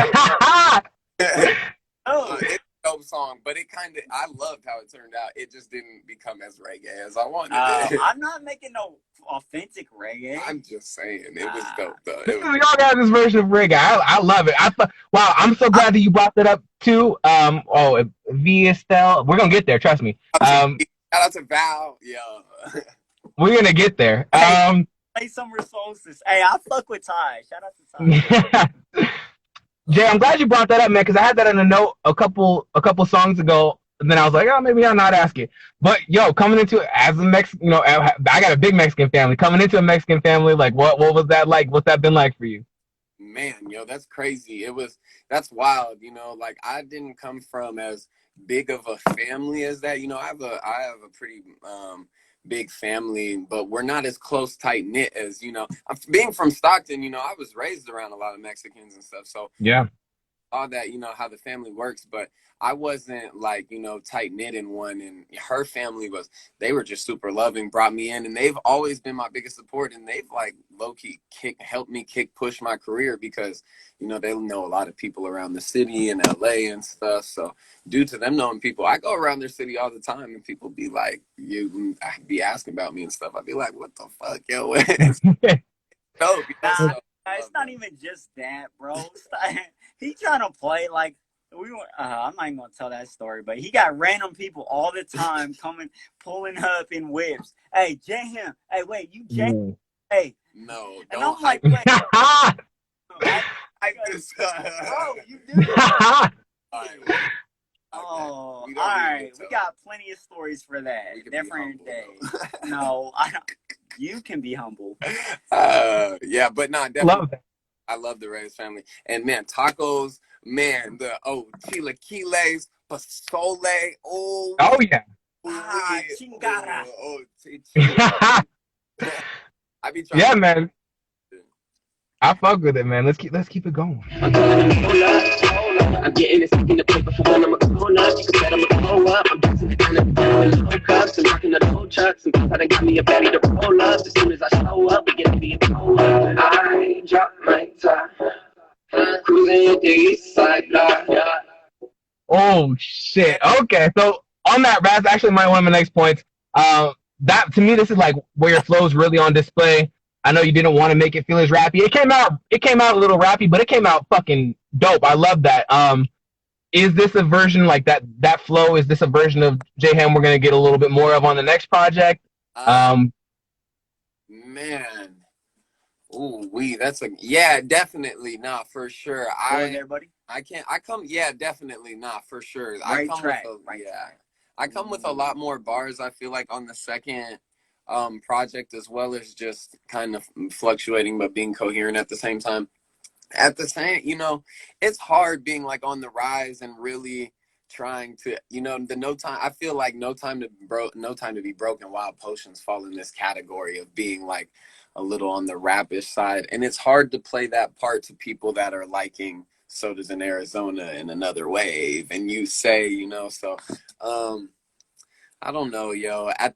Speaker 2: a dope song, but I loved how it turned out. It just didn't become as reggae as I wanted it.
Speaker 3: I'm not making no authentic reggae.
Speaker 2: I'm just saying, it was dope though.
Speaker 1: Y'all got this version of reggae. I love it. Wow, I'm so glad that you brought that up too. V Estelle, we're gonna get there. Trust me.
Speaker 2: Shout out to Val. Yeah,
Speaker 1: we're gonna get there.
Speaker 3: Play Summer Solstice. Hey, I fuck with Ty. Shout out to Ty.
Speaker 1: Jay, I'm glad you brought that up, man, because I had that in a note a couple songs ago, and then I was like, oh, maybe I'll not ask it. But yo, coming into it as a Mexican, you know, I got a big Mexican family. Coming into a Mexican family, like, what was that like? What's that been like for you?
Speaker 2: Man, yo, that's crazy. That's wild. You know, like I didn't come from as big of a family as that. You know, I have a pretty big family, but we're not as close, tight knit as, you know, being from Stockton, you know, I was raised around a lot of Mexicans and stuff. So
Speaker 1: yeah,
Speaker 2: all that, you know, how the family works, but I wasn't like, you know, tight knit in one. And her family they were just super loving, brought me in, and they've always been my biggest support. And they've like low key helped me push my career because, you know, they know a lot of people around the city and LA and stuff. So due to them knowing people, I go around their city all the time, and people be like, be asking about me and stuff. I'd be like, what the fuck, yo?
Speaker 3: It's not even just that, bro. He trying to play like I'm not even gonna tell that story, but he got random people all the time coming, pulling up in whips. Hey, Jay him. Hey, wait, you Jay? Hey,
Speaker 2: no.
Speaker 3: And I'm like, wait. Bro, you do. All right. We got plenty of stories for that. Different days. No, I don't. You can be humble.
Speaker 2: Yeah, but not definitely. I love the Reyes family. And man, tacos, man, the chilaquiles, pozole. Oh
Speaker 1: yeah.
Speaker 3: Chingara.
Speaker 2: I be trying.
Speaker 1: Yeah, man. I fuck with it, man. Let's keep it going.
Speaker 4: I'm getting it in the paper for when I'm a grown up. You can bet I'm a grow up. I'm dancing down in the low cups and rocking the low chucks. And I done got me a baddie to roll up. As soon as I show up, we get to be a blow up. I drop my top, cruising the east side block.
Speaker 1: Oh shit. Okay, so on that, that's actually one of my next points. That to me, this is like where your flow's really on display. I know you didn't want to make it feel as rappy. It came out a little rappy, but it came out fucking dope. I love that. Is this a version like that flow? Is this a version of J-Ham we're gonna get a little bit more of on the next project?
Speaker 2: Man. Ooh, definitely, nah, for sure. Definitely not, for sure. I come with a lot more bars, I feel like, on the second project, as well as just kind of fluctuating but being coherent at the same time. At the same, you know, it's hard being like on the rise and really trying to, you know, I feel like No Time to Be Broken, Wild Potions fall in this category of being like a little on the rapish side, and it's hard to play that part to people that are liking Sodas in Arizona and Another Wave, and you say, you know, so I don't know, yo. At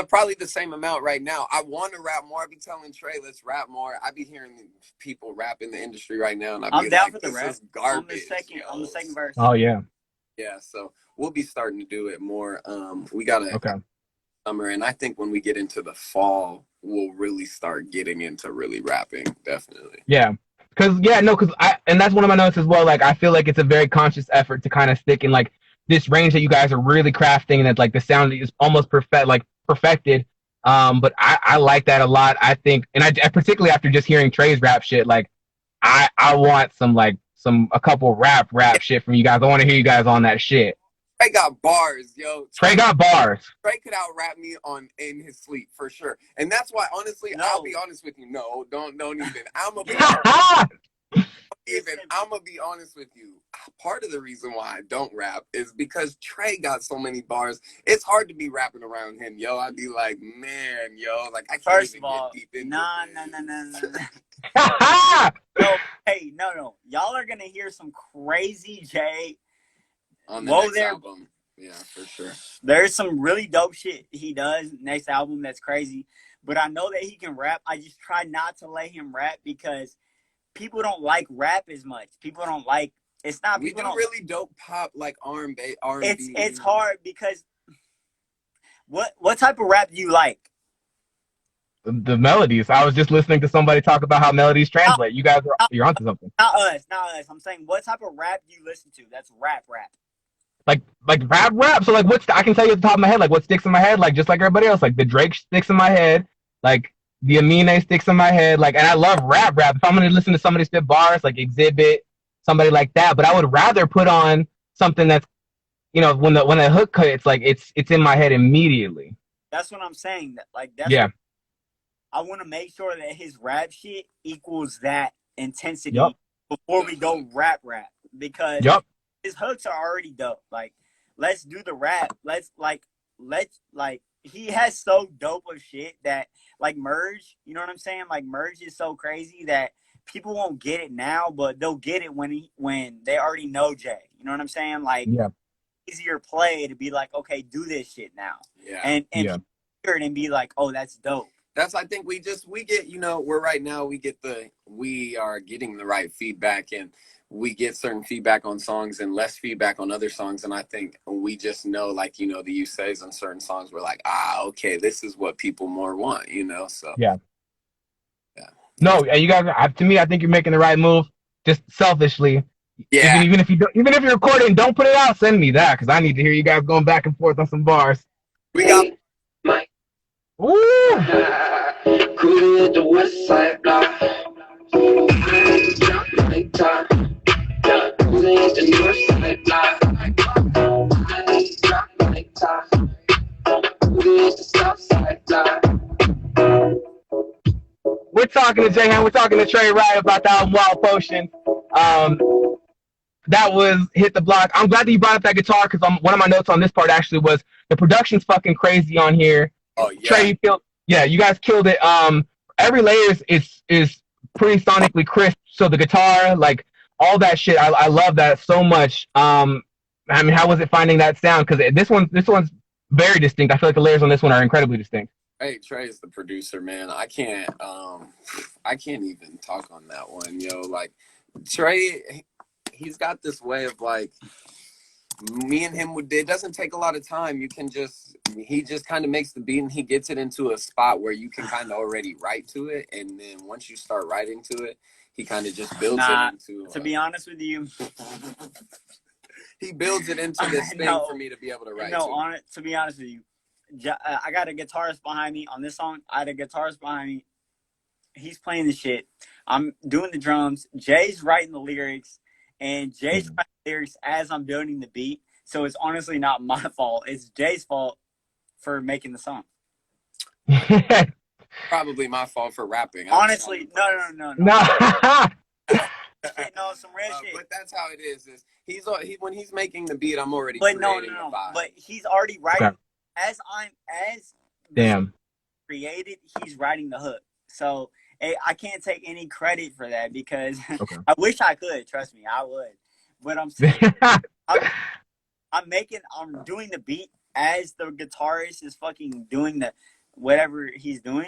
Speaker 2: probably the same amount right now. I want to rap more. I be telling Tre, let's rap more. I be hearing people rap in the industry right now, and I'm
Speaker 3: down for the rap. Garbage. On the second verse.
Speaker 1: Oh yeah.
Speaker 2: Yeah. So we'll be starting to do it more. We got summer, and I think when we get into the fall, we'll really start getting into really rapping. Definitely.
Speaker 1: Yeah. Because that's one of my notes as well. Like I feel like it's a very conscious effort to kind of stick in like this range that you guys are really crafting, and it's like the sound is almost perfected. But I like that a lot. I think, and I particularly after just hearing Tre's rap shit, like I want a couple rap shit from you guys. I want to hear you guys on that shit.
Speaker 2: Trey got bars, yo.
Speaker 1: Trey got bars.
Speaker 2: Trey could out rap me in his sleep for sure, and that's why honestly, I'll be honest with you. No, don't even. I'm gonna be honest with you. Part of the reason why I don't rap is because Trey got so many bars. It's hard to be rapping around him, yo. I'd be like, man, yo, like I can't
Speaker 3: First
Speaker 2: even
Speaker 3: of all,
Speaker 2: get deep into
Speaker 3: no. No, hey, no. Y'all are gonna hear some crazy Jay
Speaker 2: on the next album. Yeah, for sure.
Speaker 3: There's some really dope shit he does next album that's crazy. But I know that he can rap. I just try not to let him rap because people don't like rap as much. People don't like. It's not.
Speaker 2: We do really dope pop like R&B.
Speaker 3: It's hard because what type of rap do you like?
Speaker 1: The melodies. I was just listening to somebody talk about how melodies translate. You guys you're onto something.
Speaker 3: Not us. I'm saying, what type of rap do you listen to? That's rap.
Speaker 1: Like rap. So like, I can tell you at the top of my head, like what sticks in my head, like just like everybody else. Like the Drake sticks in my head, like the Amine sticks in my head, like, and I love rap. If I'm gonna listen to somebody spit bars, like Exhibit, somebody like that, but I would rather put on something that's, you know, when the hook hits, like it's in my head immediately.
Speaker 3: That's what I'm saying. That's
Speaker 1: yeah.
Speaker 3: I want to make sure that his rap shit equals that intensity before we go rap because his hooks are already dope. Like, let's do the rap. Let's he has so dope of shit that like Merge, you know what I'm saying? Like Merge is so crazy that people won't get it now, but they'll get it when they already know Jay. You know what I'm saying? Like easier play to be like, okay, do this shit now.
Speaker 2: Yeah.
Speaker 3: And hear it and be like, oh, that's dope.
Speaker 2: That's, I think we get, you know, we are getting the right feedback, and we get certain feedback on songs and less feedback on other songs. And I think we just know, like, you know, the you says on certain songs, we're like, okay, this is what people more want, you know? So,
Speaker 1: yeah. No, you guys, to me, I think you're making the right move, just selfishly.
Speaker 2: Yeah.
Speaker 1: Even if you're recording, don't put it out, send me that, because I need to hear you guys going back and forth on some bars.
Speaker 2: We got
Speaker 4: Mike.
Speaker 1: Woo!
Speaker 4: Cruising at the west side block. Like top. Cruising at the north side block. Like top. Cruising at the south side block.
Speaker 1: We're talking to Jayhan, we're talking to Tre Wright about the album Wild Potion. That was Hit the Block. I'm glad that you brought up that guitar, because one of my notes on this part actually was the production's fucking crazy on here.
Speaker 2: Oh yeah.
Speaker 1: Trey, you guys killed it. Every layer is pretty sonically crisp. So the guitar, like all that shit, I love that so much. I mean, how was it finding that sound? Because this one's very distinct. I feel like the layers on this one are incredibly distinct.
Speaker 2: Hey, Trey is the producer, man. I can't even talk on that one, yo. Like Trey, he's got this way of like, me and him it doesn't take a lot of time. He just kind of makes the beat, and he gets it into a spot where you can kind of already write to it, and then once you start writing to it, he kind of just builds it into.
Speaker 3: To be honest with you,
Speaker 2: he builds it into this thing for me to be able to write.
Speaker 3: To be honest with you, I got a guitarist behind me on this song. I had a guitarist behind me. He's playing the shit. I'm doing the drums. Jay's writing the lyrics, and Jay's writing the lyrics as I'm building the beat. So it's honestly not my fault. It's Jay's fault for making the song.
Speaker 2: Probably my fault for rapping.
Speaker 3: Honestly, no.
Speaker 1: No,
Speaker 3: no, some real shit.
Speaker 2: But that's how it is. When he's making the beat, I'm already.
Speaker 3: But
Speaker 2: creating the vibe.
Speaker 3: But he's already writing.
Speaker 1: Okay.
Speaker 3: As
Speaker 1: damn
Speaker 3: created, he's writing the hook. So I can't take any credit for that because
Speaker 1: I
Speaker 3: wish I could. Trust me, I would. But I'm saying I'm doing the beat as the guitarist is fucking doing the whatever he's doing.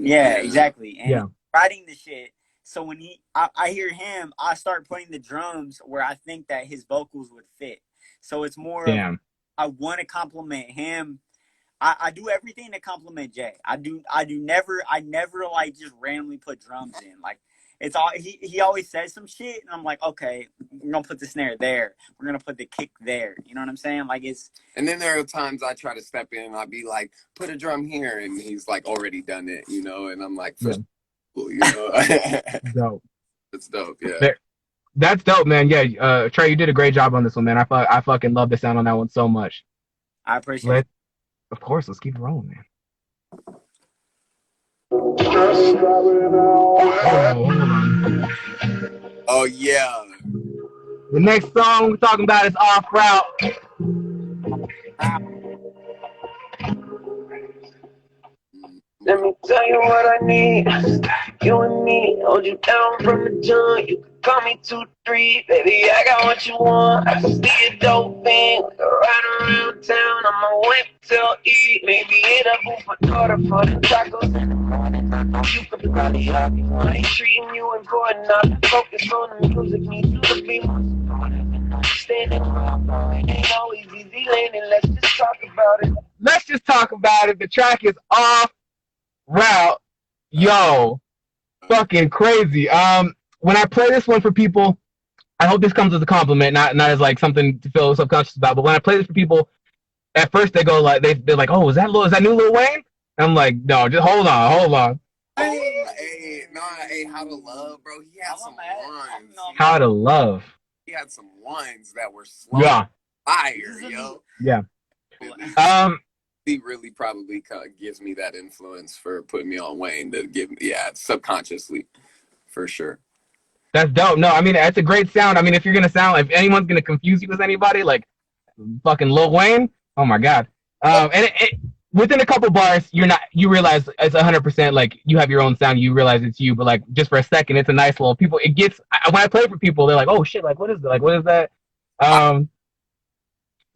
Speaker 3: Yeah, exactly. And writing the shit. So when I hear him, I start putting the drums where I think that his vocals would fit. So it's more.
Speaker 1: Damn.
Speaker 3: I want to compliment him. I do everything to compliment Jay. I never like just randomly put drums in. Like it's all he always says some shit, and I'm like, okay, we're gonna put the snare there. We're gonna put the kick there. You know what I'm saying? Like it's.
Speaker 2: And then there are times I try to step in, and I'll be like, put a drum here, and he's like already done it, you know. And I'm like, cool, you know.
Speaker 1: Dope.
Speaker 2: It's dope, yeah.
Speaker 1: That's dope, man. Yeah, Trey, you did a great job on this one, man. I fucking love the sound on that one so much.
Speaker 3: I appreciate it.
Speaker 1: Of course, let's keep it rolling, man.
Speaker 2: Oh yeah.
Speaker 1: The next song we're talking about is Off Route.
Speaker 4: Let me tell you what I need. You and me, hold you down from the jump. You can call me 2-3, baby. I got what you want. I can see a dope thing. We go right around town. I'ma wait till eat. Maybe hit up for daughter for the tacos in the morning. I know you could probably help me. I ain't treating you important. I'm focused on the music. Need you to be more supportive and understanding where I'm going. Ain't always easy landing. Let's just talk about it.
Speaker 1: Let's just talk about it. The track is Off Route. Yo, fucking crazy. When I play this one for people, I hope this comes as a compliment, not as like something to feel subconscious about. But when I play this for people, at first they go like they're like, "Oh, is that new Lil Wayne?" And I'm like, "No, just hold on."
Speaker 2: Hey, How to Love, bro. He had some ones.
Speaker 1: How to Love.
Speaker 2: He had some ones that were slow.
Speaker 1: Yeah.
Speaker 2: Fire, yo.
Speaker 1: Yeah.
Speaker 2: He really probably gives me that influence for putting me on Wayne to give me, subconsciously, for sure.
Speaker 1: That's dope. No, I mean, that's a great sound. I mean, if you're going to sound, if anyone's going to confuse you with anybody, like fucking Lil Wayne, oh my God. And within a couple bars, you realize it's 100% like you have your own sound. You realize it's you, but like just for a second, it's a nice little when I play for people, they're like, oh shit, like what is that? Like, what is that?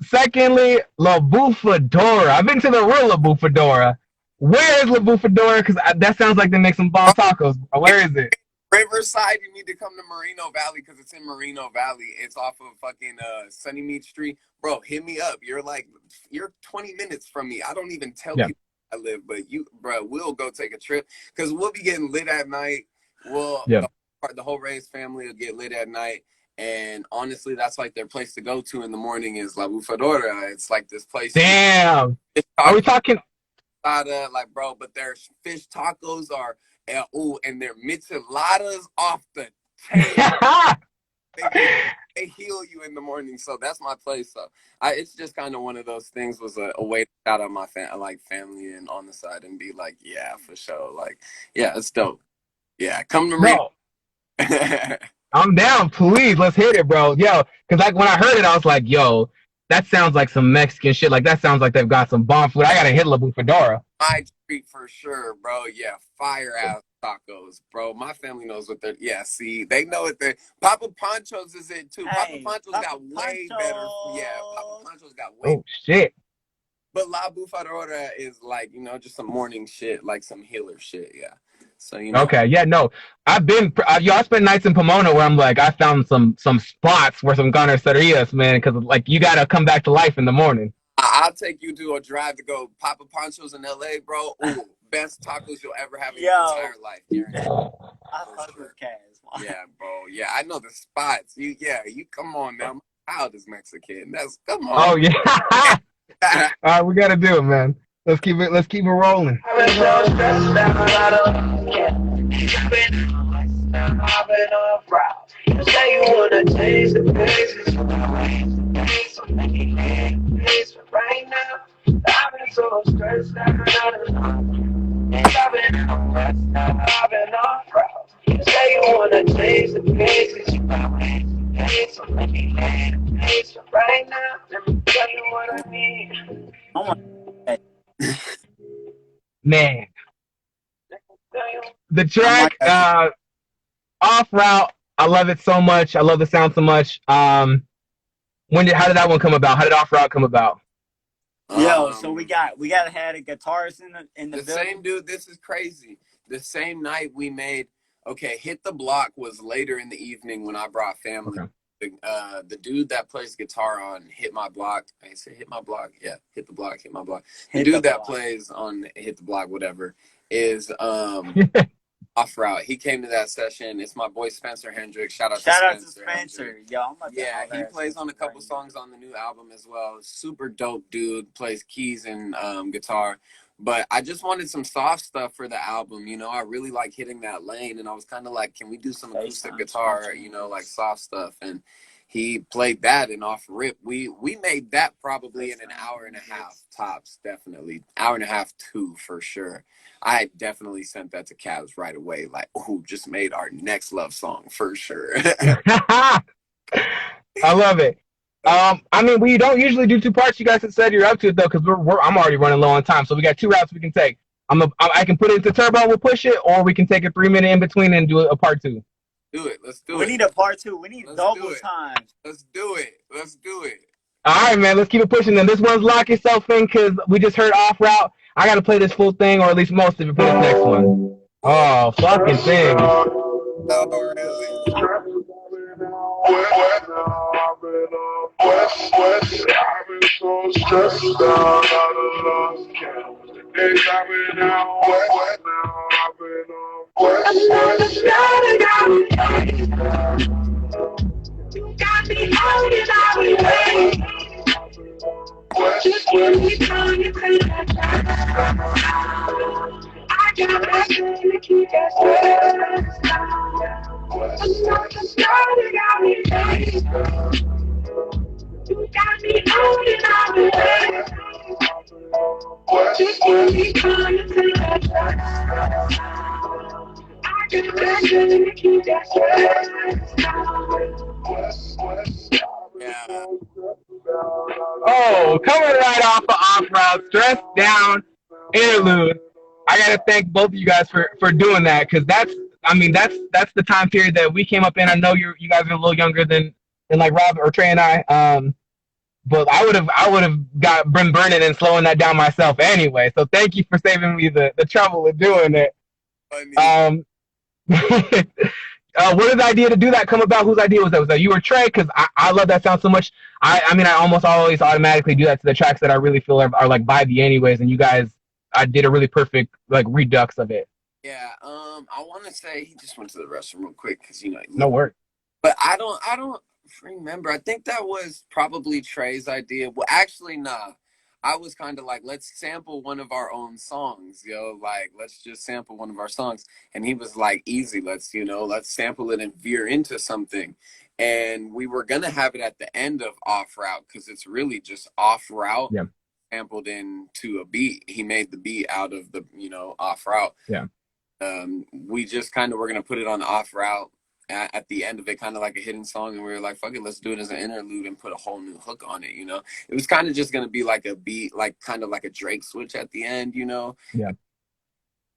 Speaker 1: Secondly, La Bufadora. I've been to the real La Bufadora. Where is La Bufadora? Because that sounds like they make some bomb tacos. Where is it?
Speaker 2: Riverside, you need to come to Moreno Valley because it's in Moreno Valley. It's off of fucking Sunnymead Street. Bro, hit me up. You're 20 minutes from me. I don't even tell people I live, but we'll go take a trip because we'll be getting lit at night. The whole Reyes family will get lit at night. And honestly, that's like their place to go to in the morning is La Bufadora. It's like this place.
Speaker 1: Damn. Are we talking?
Speaker 2: Like, bro, but their fish tacos are, and their micheladas off the chain. they heal you in the morning. So that's my place. So it's just kind of one of those things, was a way to shout out my family and on the side and be like, yeah, for sure. Like, yeah, it's dope. Yeah, come to me. I'm
Speaker 1: down, please. Let's hit it, bro. Yo, because like when I heard it, I was like, yo, that sounds like some Mexican shit. Like that sounds like they've got some bomb food. I gotta hit La Bufadora.
Speaker 2: My treat for sure, bro. Yeah, fire ass tacos, bro. My family knows what they're. Yeah, see, they know it. They Papa Pancho's is it too.
Speaker 3: Hey,
Speaker 2: Papa Pancho's got way better. Yeah, Papa Pancho's got way.
Speaker 1: Oh shit.
Speaker 2: But La Bufadora is like, just some morning shit, like some healer shit. Yeah. So
Speaker 1: Okay, yeah, no, I spent nights in Pomona where I'm like, I found some spots where some carnicerias, man, because like you gotta come back to life in the morning.
Speaker 2: I'll take you to a drive to go Papa Pancho's in LA, bro. Ooh, best tacos you'll ever have in your entire life.
Speaker 3: I fuck with Kaz.
Speaker 2: Yeah, bro. Yeah, I know the spots. You come on now. My child is Mexican. Come on.
Speaker 1: Oh yeah. All right, we gotta do it, man. Let's keep it rolling.
Speaker 4: You say you wanna change the places, right now. I've been so stressed out. I've been off route. You say you wanna change the places, right now. Let me tell you what I need.
Speaker 1: Man, the track Off Route, I love it so much. I love the sound so much. How did that one come about? How did Off Route come about?
Speaker 3: So we got had a guitarist in the building.
Speaker 2: Same dude. This is crazy. The same night we made. Okay, Hit the Block was later in the evening when I brought family. Okay. The dude that plays guitar on Hit My Block, I say Hit My Block, yeah, Hit the Block, Hit My Block. The dude that plays on Hit the Block, whatever, is Off Route. He came to that session. It's my boy Spencer Hendricks. Shout out to Spencer.
Speaker 3: Yo,
Speaker 2: he plays on a couple songs on the new album as well. Super dope dude. Plays keys and guitar. But I just wanted some soft stuff for the album. You know, I really like hitting that lane, and I was kind of like, can we do some acoustic guitar? You know, like soft stuff. And he played that, and off rip, we made that probably in an hour and a half tops. Definitely hour and a half, 2 for sure. I definitely sent that to Cavs right away. Like, oh, just made our next love song for sure.
Speaker 5: I love it. I mean, we don't usually do 2 parts. You guys have said you're up to it though, because I'm already running low on time. So we got 2 routes we can take. I can put it into turbo, we'll push it, or we can take a 3-minute in between and do a part 2.
Speaker 2: Do it. Let's do it.
Speaker 3: We need a part 2. We need double time.
Speaker 2: Let's do it. Let's do it.
Speaker 5: All right, man. Let's keep it pushing. Then this one's Lock Yourself In, because we just heard Off Route. I got to play this full thing, or at least most of it for this next one. Oh, fucking thing.
Speaker 2: Oh, really?
Speaker 6: I've been so stressed out, I done lost count. Days I've been out west now, I've been on west. You got me out and I will wait. Just give me time to clean that I got that thing to keep that stress down. I'm not the star that got me paid. You got me out and I will wait. Just give me time to clean that I got that thing to keep that stress down.
Speaker 2: Yeah.
Speaker 5: Oh, coming right off of Off Route, Stressed Down interlude. I gotta thank both of you guys for doing that, because that's the time period that we came up in. I know you guys are a little younger than like Rob or Trey and I. But I would have been burning and slowing that down myself anyway. So thank you for saving me the trouble of doing it. Where did the idea to do that come about? Whose idea was that? Was that you or Trey? Because I love that sound so much. I mean, I almost always automatically do that to the tracks that I really feel are like vibey anyways. And you guys, I did a really perfect like redux of it.
Speaker 2: Yeah. I want to say he just went to the restroom real quick because
Speaker 5: No work.
Speaker 2: But I don't remember. I think that was probably Trey's idea. Well, actually, nah. I was kind of like, let's sample one of our own songs, like, let's just sample one of our songs. And he was like, easy, let's sample it and veer into something. And we were going to have it at the end of Off Route, because it's really just Off Route sampled into a beat. He made the beat out of the, Off Route.
Speaker 5: Yeah.
Speaker 2: We just kind of were going to put it on Off Route at the end of it, kind of like a hidden song, and we were like, fuck it, let's do it as an interlude and put a whole new hook on it. It was kind of just gonna be like a beat, like kind of like a Drake switch at the end.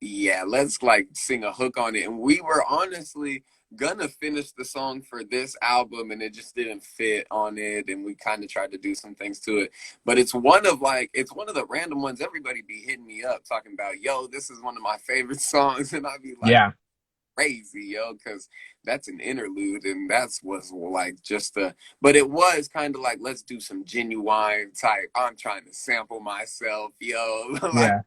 Speaker 2: Let's like sing a hook on it. And we were honestly gonna finish the song for this album, and it just didn't fit on it, and we kind of tried to do some things to it. But it's one of the random ones. Everybody be hitting me up talking about, yo, this is one of my favorite songs, and I'd be like, crazy, because that's an interlude, and was like but it was kind of like, let's do some genuine type, I'm trying to sample myself, like,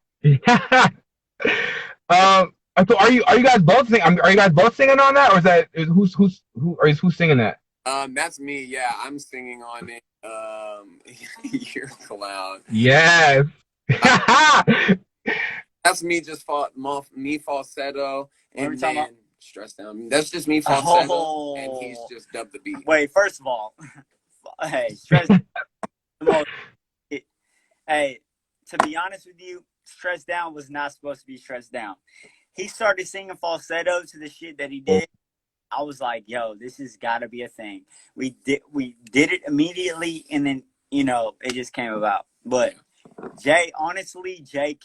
Speaker 5: So are you guys both singing? Are you guys both singing on that, or who's singing that?
Speaker 2: That's me. Yeah, I'm singing on it. You're a clown.
Speaker 5: Yes.
Speaker 2: That's me, just me falsetto, and then Stressed Down. That's just me falsetto, and he's just dubbed the beat.
Speaker 3: Wait, first of all, hey, Stressed Down. Hey, to be honest with you, Stressed Down was not supposed to be Stressed Down. He started singing falsetto to the shit that he did. I was like, yo, this has got to be a thing. We did it immediately, and then, it just came about. But Jay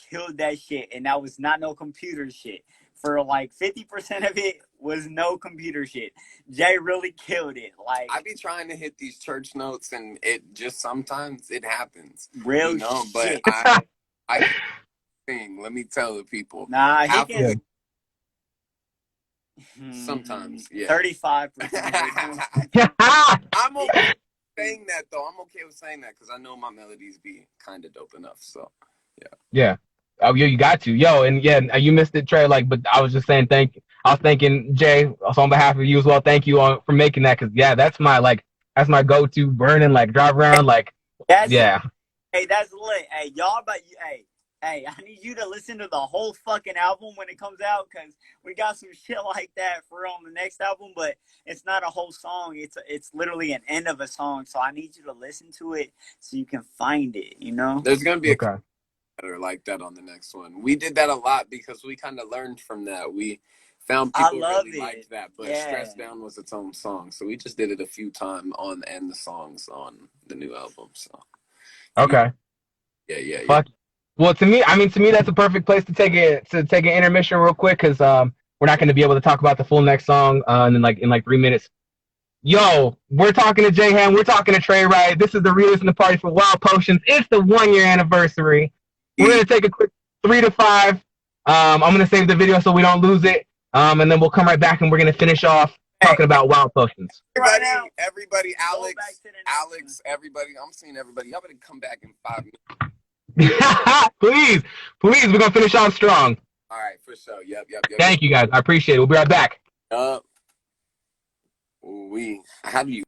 Speaker 3: killed that shit, and that was not no computer shit. For like 50% of it was no computer shit. Jay really killed it. Like,
Speaker 2: I be trying to hit these church notes, and it just sometimes it happens.
Speaker 3: Real
Speaker 2: shit. But I sing. Let me tell the people.
Speaker 3: Nah, he can.
Speaker 2: Sometimes, yeah.
Speaker 3: 35%.
Speaker 2: I'm okay saying that, though. I'm okay with saying that, because I know my melodies be kind of dope enough. So, yeah. Yeah.
Speaker 5: Oh, you got to. And you missed it, Trey. Like, but I was just saying I was thanking Jay, also on behalf of you as well. Thank you for making that, because that's my go-to burning, like, drive around, like,
Speaker 3: Hey, that's lit. Hey, y'all, but hey, Hey, I need you to listen to the whole fucking album when it comes out, because we got some shit like that for on the next album, but it's not a whole song. It's literally an end of a song. So I need you to listen to it so you can find it, you know?
Speaker 2: There's gonna be
Speaker 5: Okay.
Speaker 2: a like that on the next one. We did that a lot because we kind of learned from that. We found people really liked that, but Stress Down was its own song, so we just did it a few times on and the songs on the new album. So
Speaker 5: Okay.
Speaker 2: yeah.
Speaker 5: Fuck. Well, to me, that's a perfect place to take an intermission real quick, because we're not going to be able to talk about the full next song in like 3 minutes. Yo, we're talking to J Ham, we're talking to Tre Wright. This is the re-listening party for Wild Potions. It's the 1-year anniversary. We're going to take a quick 3 to 5. I'm going to save the video so we don't lose it, and then we'll come right back and we're going to finish off talking about Wild Potions.
Speaker 2: Everybody, Alex, everybody. I'm seeing everybody. Y'all better come back in 5 minutes.
Speaker 5: Please, we're going to finish off strong.
Speaker 2: All right, for sure. Yep.
Speaker 5: Thank you, guys. I appreciate it. We'll be right back.
Speaker 2: How do you